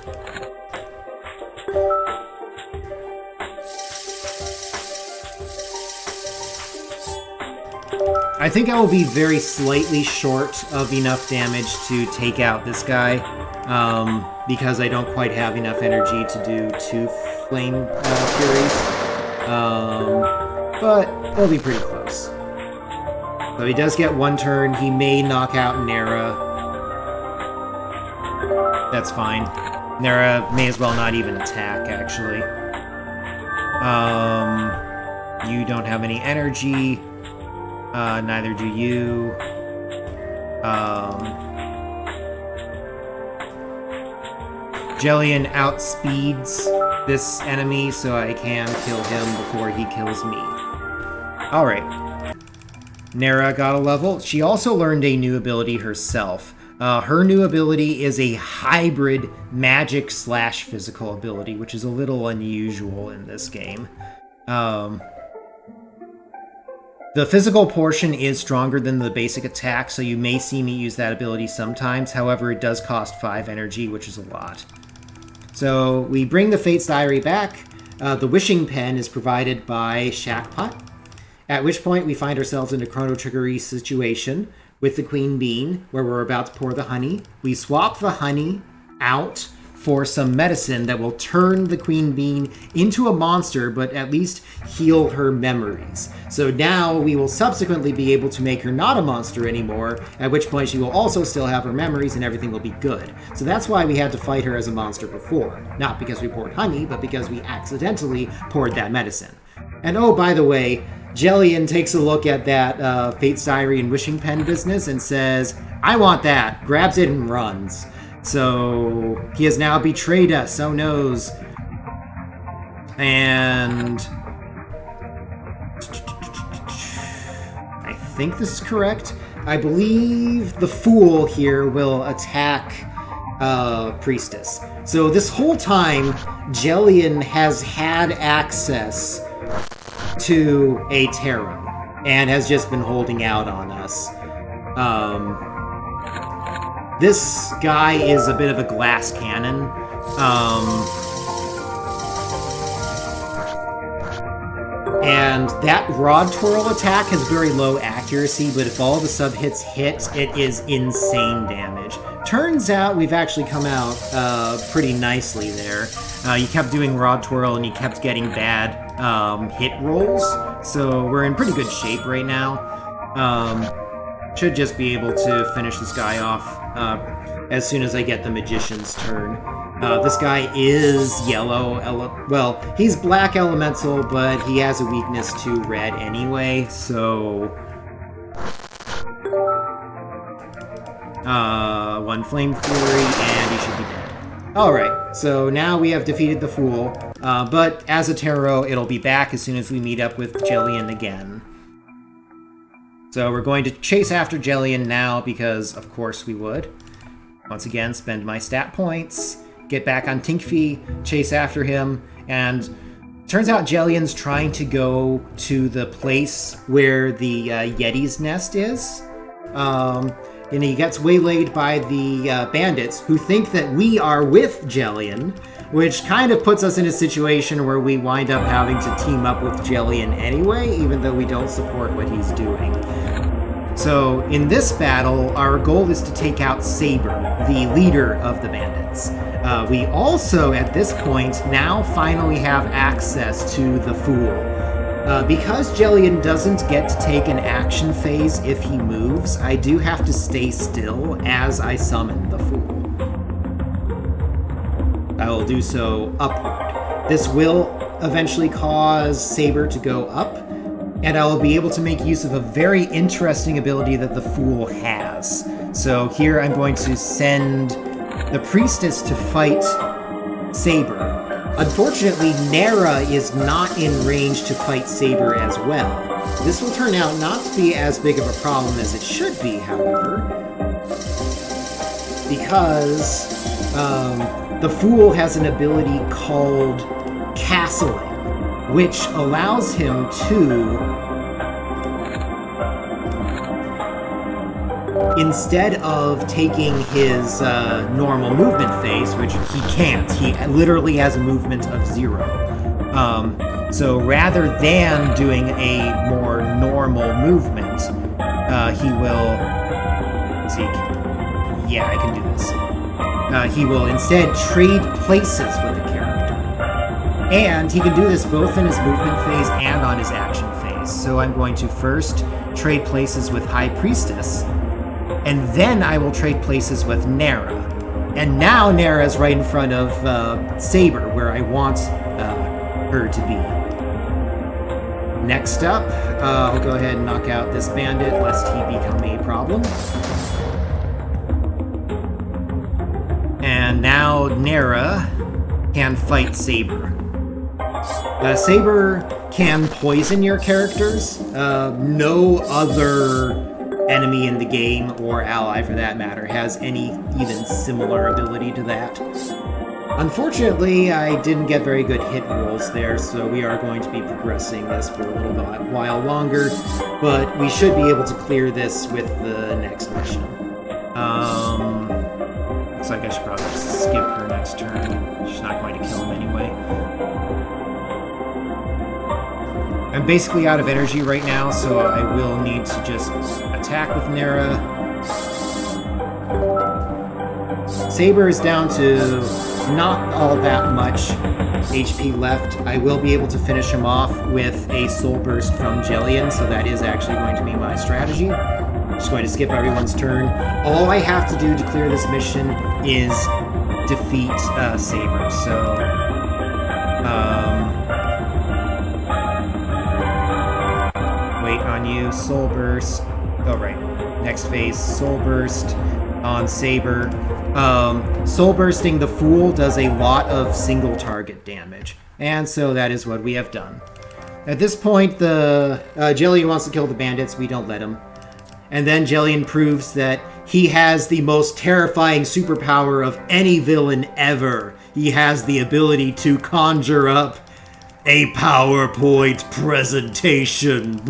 I think I will be very slightly short of enough damage to take out this guy, because I don't quite have enough energy to do 2 Flame Furies. But it'll be pretty close. So he does get 1 turn. He may knock out Nera. That's fine. Nera may as well not even attack, actually. You don't have any energy. Neither do you. Ge.Ne.Sis outspeeds this enemy, so I can kill him before he kills me. Alright. Nera got a level. She also learned a new ability herself. Her new ability is a hybrid magic/physical ability, which is a little unusual in this game. The physical portion is stronger than the basic attack, so you may see me use that ability sometimes. However, it does cost 5 energy, which is a lot. So we bring the Fate's Diary back. The Wishing Pen is provided by Shackpot, at which point we find ourselves in a Chrono Trigger-y situation with the Queen Bean, where we're about to pour the honey. We swap the honey out for some medicine that will turn the Queen Bean into a monster, but at least heal her memories. So now we will subsequently be able to make her not a monster anymore, at which point she will also still have her memories and everything will be good. So that's why we had to fight her as a monster before. Not because we poured honey, but because we accidentally poured that medicine. And oh, by the way, Ge.Ne.Sis takes a look at that Fate's Diary and Wishing Pen business and says, "I want that," grabs it and runs. So he has now betrayed us, oh noes. And I think this is correct. I believe the Fool here will attack Priestess. So this whole time, Ge.Ne.Sis has had access to a tarot and has just been holding out on us. This guy is a bit of a glass cannon. And that Rod Twirl attack has very low accuracy, but if all the sub-hits hit, it is insane damage. Turns out we've actually come out pretty nicely there. You kept doing Rod Twirl and you kept getting bad hit rolls, so we're in pretty good shape right now. Should just be able to finish this guy off as soon as I get the Magician's turn. This guy is yellow, well, he's black elemental, but he has a weakness to red anyway, so... 1 Flame Fury, and he should be dead. Alright, so now we have defeated the Fool, but as a tarot, it'll be back as soon as we meet up with Ge.Ne.Sis again. So we're going to chase after Ge.Ne.Sis now, because of course we would. Once again, spend my stat points, get back on Tinkfi, chase after him, and turns out Ge.Ne.Sis trying to go to the place where the Yeti's nest is. and he gets waylaid by the bandits who think that we are with Ge.Ne.Sis, which kind of puts us in a situation where we wind up having to team up with Ge.Ne.Sis anyway, even though we don't support what he's doing. So in this battle, our goal is to take out Saber, the leader of the bandits. We also, at this point, now finally have access to the Fool. Because Ge.Ne.Sis doesn't get to take an action phase if he moves, I do have to stay still as I summon the Fool. I will do so upward. This will eventually cause Saber to go up, and I will be able to make use of a very interesting ability that the Fool has. So here I'm going to send the Priestess to fight Saber. Unfortunately, Nera is not in range to fight Saber as well. This will turn out not to be as big of a problem as it should be, however, because the Fool has an ability called Castling, which allows him to, instead of taking his normal movement phase, which he can't, he literally has a movement of 0. So rather than doing a more normal movement, he will, let's see, yeah, I can do this. He will instead trade places with a character. And he can do this both in his movement phase and on his action phase. So I'm going to first trade places with High Priestess, and then I will trade places with Nera. And now Nera is right in front of Saber, where I want her to be. Next up, I'll go ahead and knock out this bandit, lest he become a problem. And now Nera can fight Saber. Saber can poison your characters. No other enemy in the game, or ally for that matter, has any even similar ability to that. Unfortunately, I didn't get very good hit rolls there, so we are going to be progressing this for a little while longer, but we should be able to clear this with the next mission. Looks like I should probably skip her next turn. She's not going to kill him anyway. I'm basically out of energy right now, so I will need to just attack with Nera. Saber is down to not all that much HP left. I will be able to finish him off with a Soul Burst from Ge.Ne.Sis, so that is actually going to be my strategy. I'm just going to skip everyone's turn. All I have to do to clear this mission is defeat Saber, so... wait on you, Soul Burst. Oh, right. Next phase, Soul Burst on Saber. Soul Bursting the Fool does a lot of single target damage, and so that is what we have done. At this point, the Ge.Ne.Sis wants to kill the bandits. We don't let him. And then Ge.Ne.Sis proves that he has the most terrifying superpower of any villain ever. He has the ability to conjure up a PowerPoint presentation.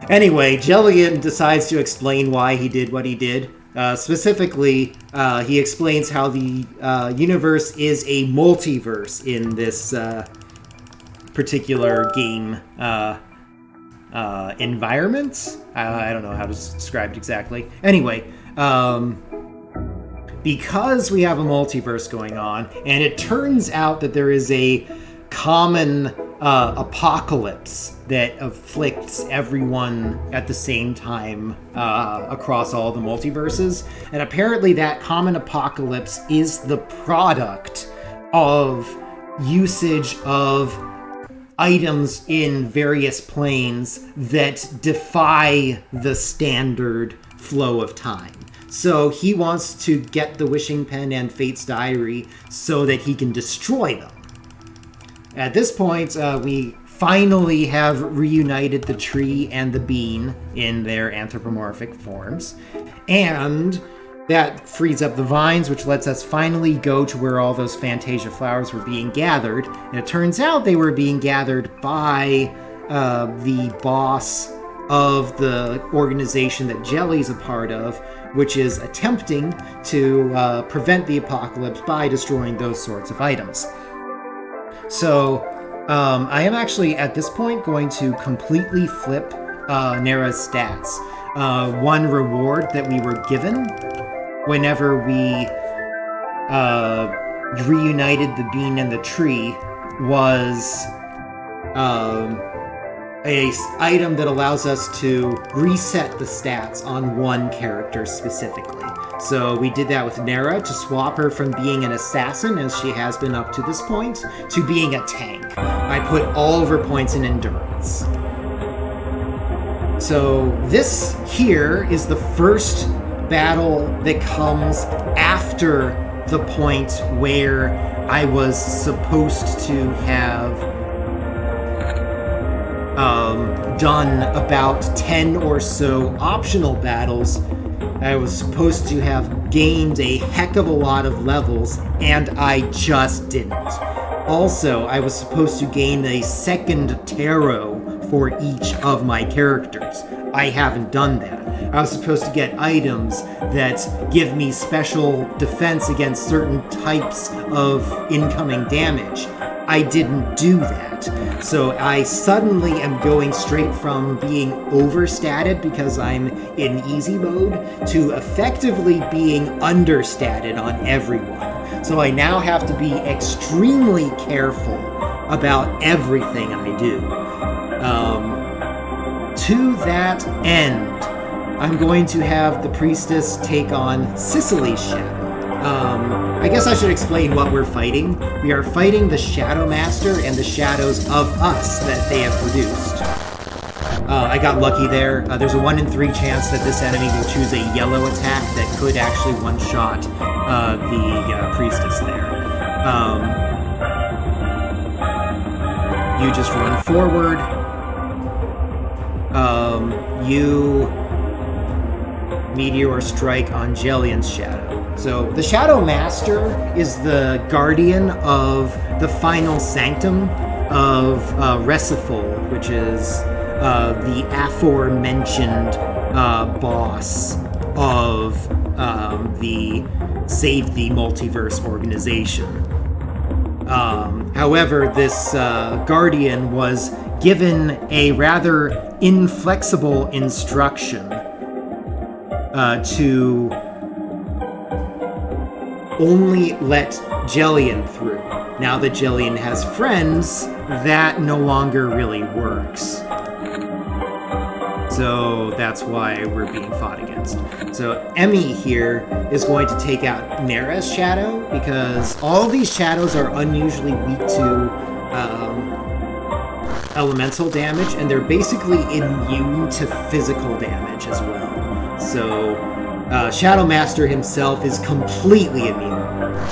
Anyway, Ge.Ne.Sis decides to explain why he did what he did. Specifically, he explains how the universe is a multiverse in this particular game environment. I don't know how to describe it exactly. Anyway, because we have a multiverse going on, and it turns out that there is a common apocalypse that afflicts everyone at the same time across all the multiverses, and apparently that common apocalypse is the product of usage of items in various planes that defy the standard flow of time. So he wants to get the Wishing Pen and Fate's Diary so that he can destroy them. At this point, we finally have reunited the tree and the bean in their anthropomorphic forms. And that frees up the vines, which lets us finally go to where all those Fantasia flowers were being gathered. And it turns out they were being gathered by the boss of the organization that Jelly's a part of, which is attempting to prevent the apocalypse by destroying those sorts of items. So I am actually at this point going to completely flip Nera's stats. One reward that we were given whenever we reunited the bean and the tree was a item that allows us to reset the stats on one character specifically. So we did that with Nera to swap her from being an assassin, as she has been up to this point, to being a tank. I put all of her points in endurance. So this here is the first battle that comes after the point where I was supposed to have done about 10 or so optional battles. I was supposed to have gained a heck of a lot of levels, and I just didn't. Also, I was supposed to gain a second tarot for each of my characters. I haven't done that. I was supposed to get items that give me special defense against certain types of incoming damage. I didn't do that. So I suddenly am going straight from being overstated because I'm in easy mode to effectively being understated on everyone. So I now have to be extremely careful about everything I do. To that end, I'm going to have the priestess take on Sicily's shadow. I guess I should explain what we're fighting. We are fighting the Shadow Master and the shadows of us that they have produced. I got lucky there. There's a 1 in 3 chance that this enemy will choose a yellow attack that could actually one-shot the priestess there. You just run forward. You meteor strike on Jellian's shadow. So the Shadow Master is the guardian of the final sanctum of Resifol, which is the aforementioned boss of the Save the Multiverse organization. However, this guardian was given a rather inflexible instruction to only let Jellian through. Now that Jellian has friends, that no longer really works. So that's why we're being fought against. So Emmy here is going to take out Nera's shadow, because all these shadows are unusually weak to elemental damage, and they're basically immune to physical damage as well. So Shadow Master himself is completely immune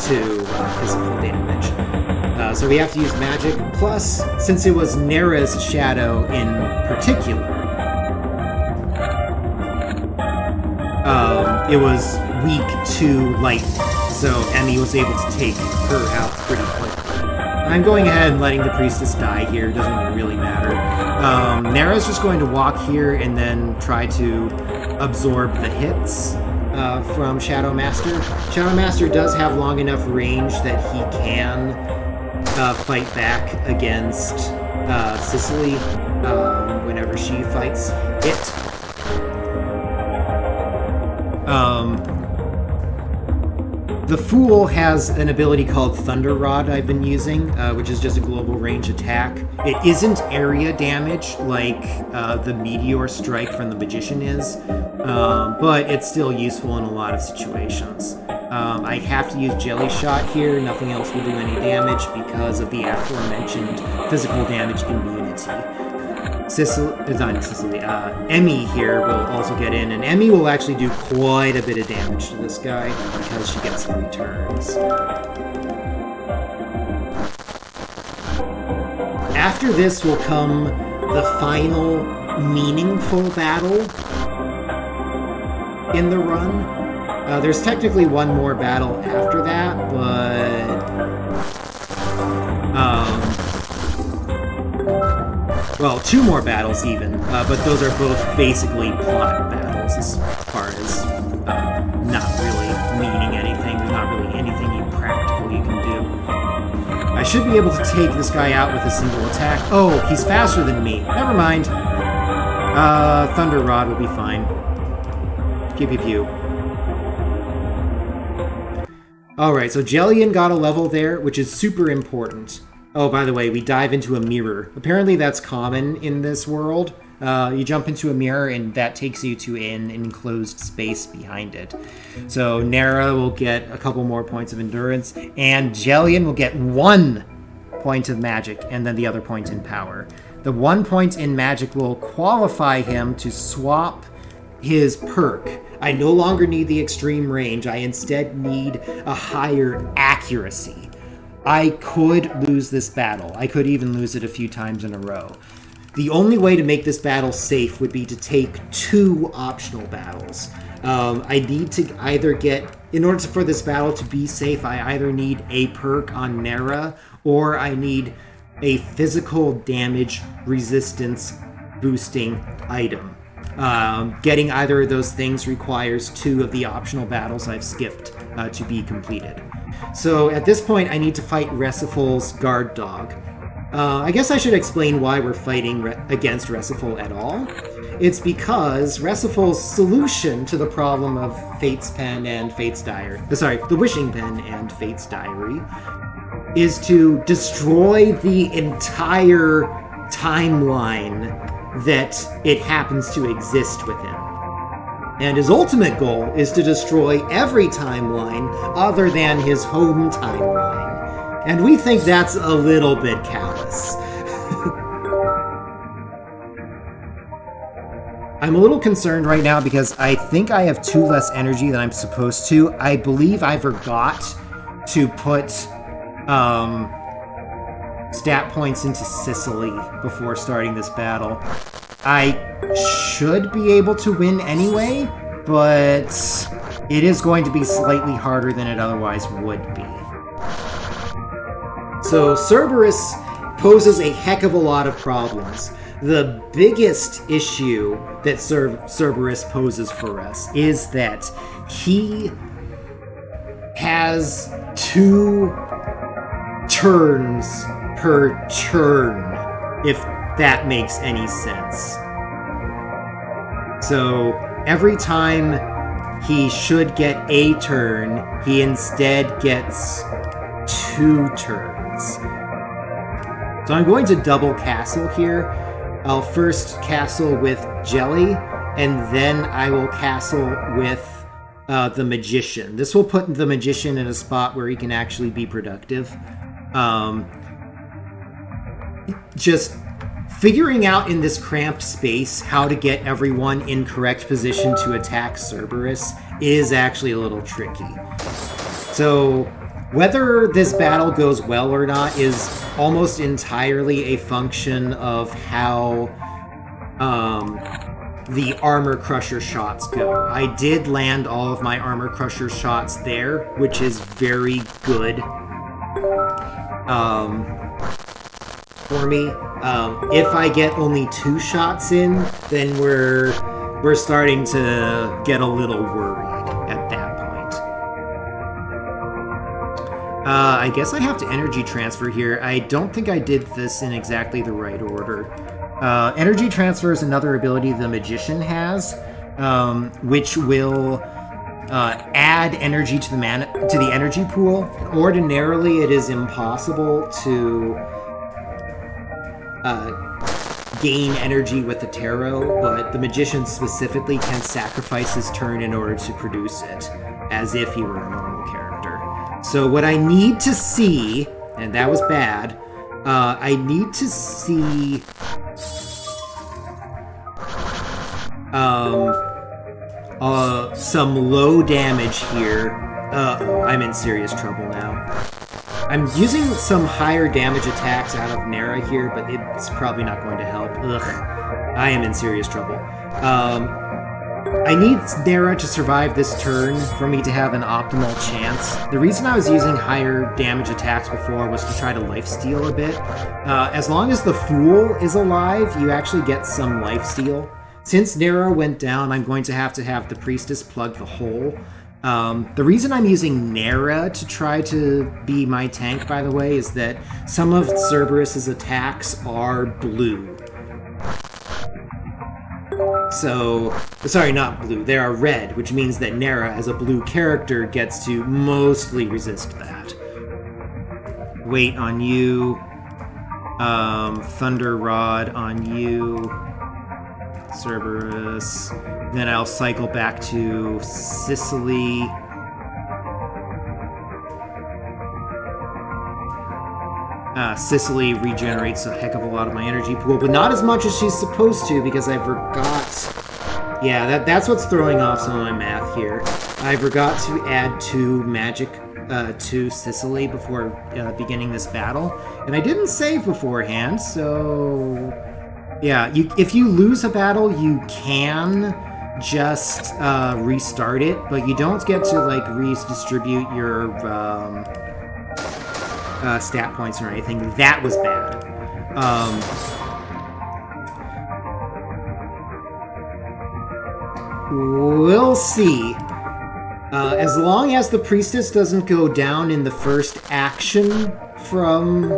to physical damage. So we have to use magic. Plus, since it was Nera's shadow in particular, it was weak to lightning. So Emmy was able to take her out pretty quickly. I'm going ahead and letting the priestess die here. Doesn't really matter. Nera's just going to walk here and then try to absorb the hits from Shadow Master. Shadow Master does have long enough range that he can fight back against Sicily whenever she fights it. The Fool has an ability called Thunder Rod I've been using, which is just a global range attack. It isn't area damage like the Meteor Strike from the Magician is, but it's still useful in a lot of situations. I have to use Jelly Shot here. Nothing else will do any damage because of the aforementioned physical damage immunity. Emmy here will also get in, and Emmy will actually do quite a bit of damage to this guy because she gets 3 turns. After this will come the final meaningful battle in the run. There's technically one more battle after that, but Well, 2 more battles even, but those are both basically plot battles as far as not really meaning anything. There's not really anything practical you can do. I should be able to take this guy out with a single attack. Oh, he's faster than me. Never mind. Thunder Rod will be fine. Pew pew pew. Alright, so Jellian got a level there, which is super important. Oh, by the way, we dive into a mirror. Apparently that's common in this world. You jump into a mirror and that takes you to an enclosed space behind it. So Nera will get a couple more points of endurance, and Jellian will get 1 point of magic, and then the other point in power. The 1 point in magic will qualify him to swap his perk. I no longer need the extreme range. I instead need a higher accuracy. I could lose this battle. I could even lose it a few times in a row. The only way to make this battle safe would be to take 2 optional battles. I need to either get... In order for this battle to be safe, I either need a perk on Nera, or I need a physical damage resistance boosting item. Getting either of those things requires 2 of the optional battles I've skipped to be completed. So at this point, I need to fight Resifal's guard dog. I guess I should explain why we're fighting against Resifal at all. It's because Resifal's solution to the problem of Fate's Pen and Fate's Diary... Sorry, the Wishing Pen and Fate's Diary is to destroy the entire timeline that it happens to exist within. And his ultimate goal is to destroy every timeline other than his home timeline. And we think that's a little bit callous. I'm a little concerned right now because I think I have 2 less energy than I'm supposed to. I believe I forgot to put stat points into Sicily before starting this battle. I should be able to win anyway, but it is going to be slightly harder than it otherwise would be. So Cerberus poses a heck of a lot of problems. The biggest issue that Cerberus poses for us is that he has 2 turns per turn, if that makes any sense. So every time he should get a turn, he instead gets 2 turns. So I'm going to double castle here. I'll first castle with Jelly, and then I will castle with the Magician. This will put the Magician in a spot where he can actually be productive. Just figuring out in this cramped space how to get everyone in correct position to attack Cerberus is actually a little tricky. So whether this battle goes well or not is almost entirely a function of how the Armor Crusher shots go. I did land all of my Armor Crusher shots there, which is very good for me. If I get only 2 shots in, then we're starting to get a little worried at that point. I guess I have to energy transfer here. I don't think I did this in exactly the right order. Energy transfer is another ability the Magician has, which will add energy to the energy pool. Ordinarily, it is impossible to gain energy with the tarot, but the Magician specifically can sacrifice his turn in order to produce it, as if he were a normal character. So what I need to see, and that was bad, I need to see some low damage here. I'm in serious trouble now. I'm using some higher damage attacks out of Nera here, but it's probably not going to help. Ugh. I am in serious trouble. I need Nera to survive this turn for me to have an optimal chance. The reason I was using higher damage attacks before was to try to lifesteal a bit. As long as the Fool is alive, you actually get some lifesteal. Since Nera went down, I'm going to have the Priestess plug the hole. The reason I'm using Nera to try to be my tank, by the way, is that some of Cerberus's attacks are blue. So, sorry, not blue, they are red, which means that Nera, as a blue character, gets to mostly resist that. Weight on you. Thunder Rod on you. Cerberus. Then I'll cycle back to Sicily. Sicily regenerates a heck of a lot of my energy pool, but not as much as she's supposed to because I forgot. Yeah, that's what's throwing off some of my math here. I forgot to add 2 magic to Sicily before beginning this battle, and I didn't save beforehand, so yeah, if you lose a battle, you can just restart it, but you don't get to like redistribute your stat points or anything. That was bad. We'll see. As long as the Priestess doesn't go down in the first action from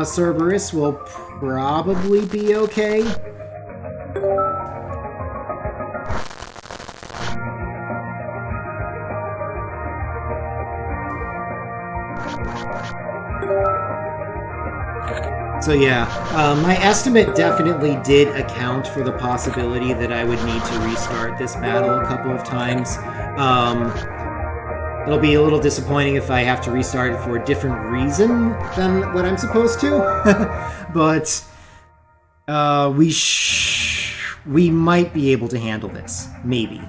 Cerberus, we'll probably be okay. So yeah, my estimate definitely did account for the possibility that I would need to restart this battle a couple of times. It'll be a little disappointing if I have to restart it for a different reason than what I'm supposed to, but we might be able to handle this, maybe.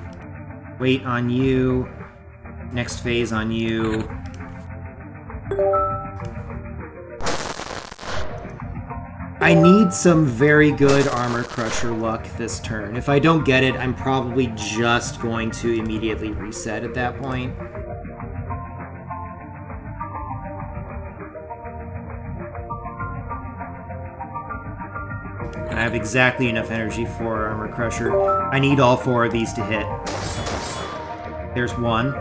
Wait on you, next phase on you. I need some very good Armor Crusher luck this turn. If I don't get it, I'm probably just going to immediately reset at that point. I have exactly enough energy for Armor Crusher. I need all 4 of these to hit. There's 1.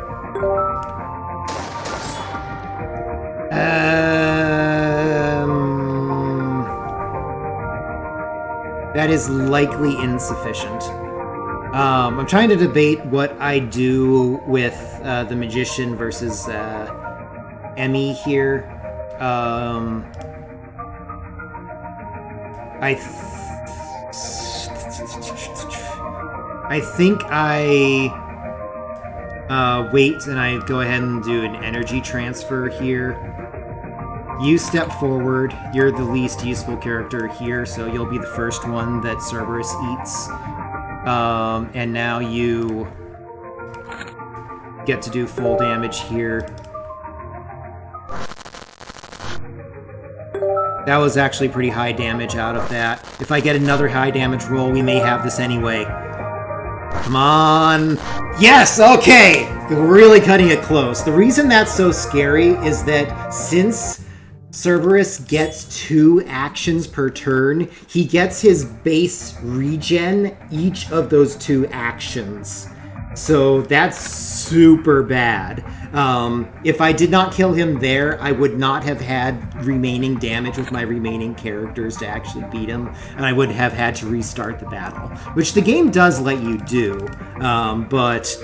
That is likely insufficient. I'm trying to debate what I do with the Magician versus Emmy here. I think I wait and I go ahead and do an energy transfer here. You step forward. You're the least useful character here, so you'll be the first one that Cerberus eats. And now you get to do full damage here. That was actually pretty high damage out of that. If I get another high damage roll, we may have this anyway. Come on! Yes! Okay! We're really cutting it close. The reason that's so scary is that since Cerberus gets 2 actions per turn, he gets his base regen each of those 2 actions. So that's super bad. If I did not kill him there, I would not have had remaining damage with my remaining characters to actually beat him, and I would have had to restart the battle, which the game does let you do, but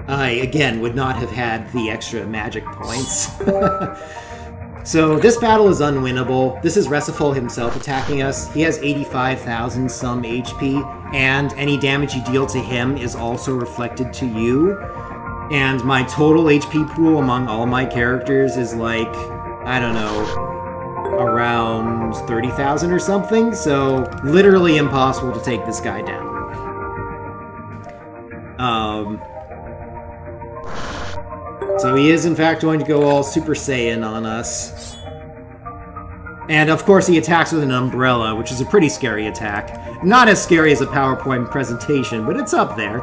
I, again, would not have had the extra magic points. So this battle is unwinnable. This is Resifol himself attacking us. He has 85,000 some HP, and any damage you deal to him is also reflected to you. And my total HP pool among all my characters is like, I don't know, around 30,000 or something, so literally impossible to take this guy down. So he is in fact going to go all Super Saiyan on us. And of course he attacks with an umbrella, which is a pretty scary attack. Not as scary as a PowerPoint presentation, but it's up there.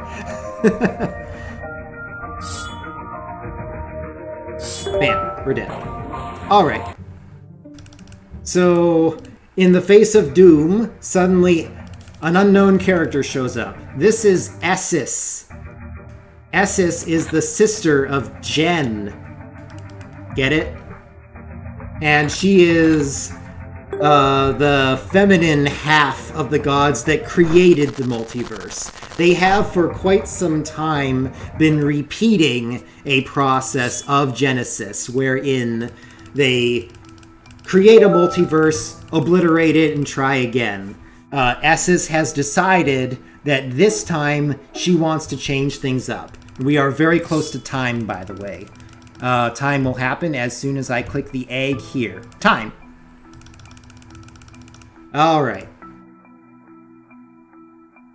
Bam, we're dead. Alright. So, in the face of doom, suddenly an unknown character shows up. This is Ge.Ne.Sis. Ge.Ne.Sis is the sister of Gen. Get it? And she is the feminine half of the gods that created the multiverse. They have for quite some time been repeating a process of Ge.Ne.Sis, wherein they create a multiverse, obliterate it, and try again. Ge.Ne.Sis has decided that this time she wants to change things up. We are very close to time, by the way. Time will happen as soon as I click the egg here. Time. Alright.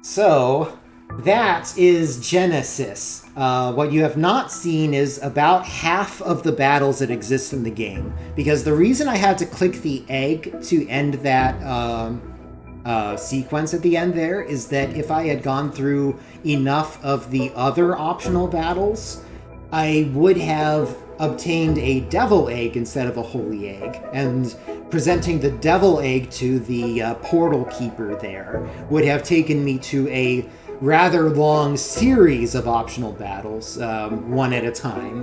So, that is Ge.Ne.Sis. What you have not seen is about half of the battles that exist in the game. Because the reason I had to click the egg to end that sequence at the end there is that if I had gone through enough of the other optional battles, I would have obtained a devil egg instead of a holy egg, and presenting the devil egg to the portal keeper there would have taken me to a rather long series of optional battles, one at a time,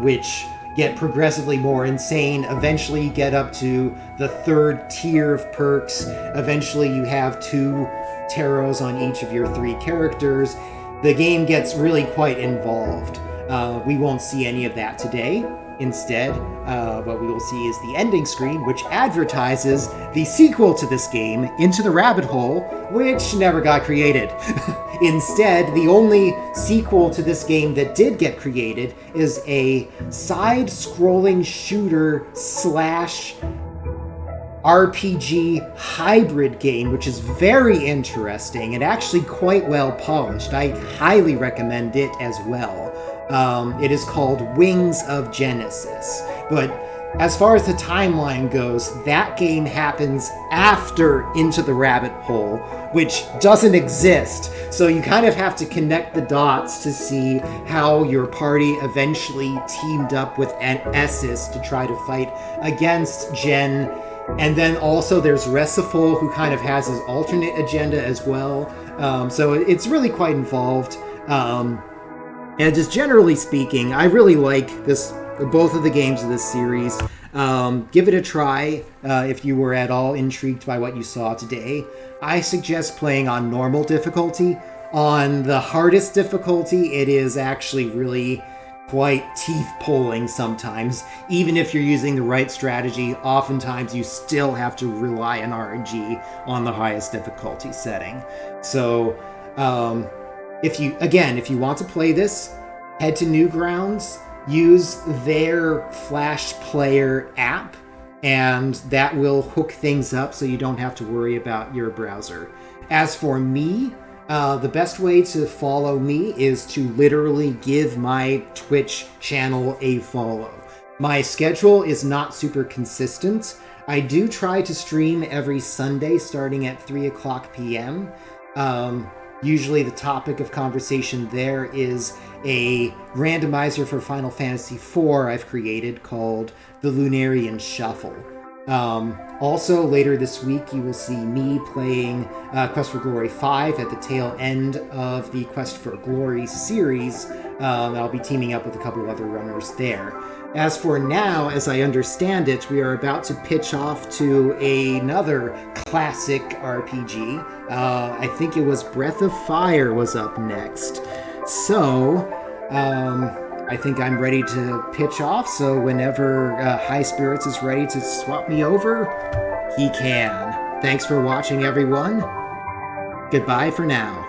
which get progressively more insane. Eventually you get up to the third tier of perks. Eventually you have 2 tarots on each of your 3 characters. The game gets really quite involved. We won't see any of that today. Instead, what we will see is the ending screen, which advertises the sequel to this game, Into the Rabbit Hole, which never got created. Instead, the only sequel to this game that did get created is a side-scrolling shooter slash RPG hybrid game, which is very interesting and actually quite well polished. I highly recommend it as well. It is called Wings of Ge.Ne.Sis. But as far as the timeline goes, that game happens after Into the Rabbit Hole, which doesn't exist. So you kind of have to connect the dots to see how your party eventually teamed up with Ge.Ne.Sis to try to fight against Gen. And then also there's Resiful, who kind of has his alternate agenda as well. So it's really quite involved. And just generally speaking, I really like both of the games of this series. Give it a try if you were at all intrigued by what you saw today. I suggest playing on normal difficulty. On the hardest difficulty, it is actually really quite teeth-pulling sometimes. Even if you're using the right strategy, oftentimes you still have to rely on RNG on the highest difficulty setting. So, if you want to play this, head to Newgrounds, use their Flash Player app, and that will hook things up so you don't have to worry about your browser. As for me, the best way to follow me is to literally give my Twitch channel a follow. My schedule is not super consistent. I do try to stream every Sunday starting at 3 o'clock p.m. Usually the topic of conversation there is a randomizer for Final Fantasy IV I've created called the Lunarian Shuffle. Also, later this week, you will see me playing Quest for Glory 5 at the tail end of the Quest for Glory series. I'll be teaming up with a couple other runners there. As for now, as I understand it, we are about to pitch off to another classic RPG. I think it was Breath of Fire was up next. So, I think I'm ready to pitch off, so whenever High Spirits is ready to swap me over, he can. Thanks for watching, everyone. Goodbye for now.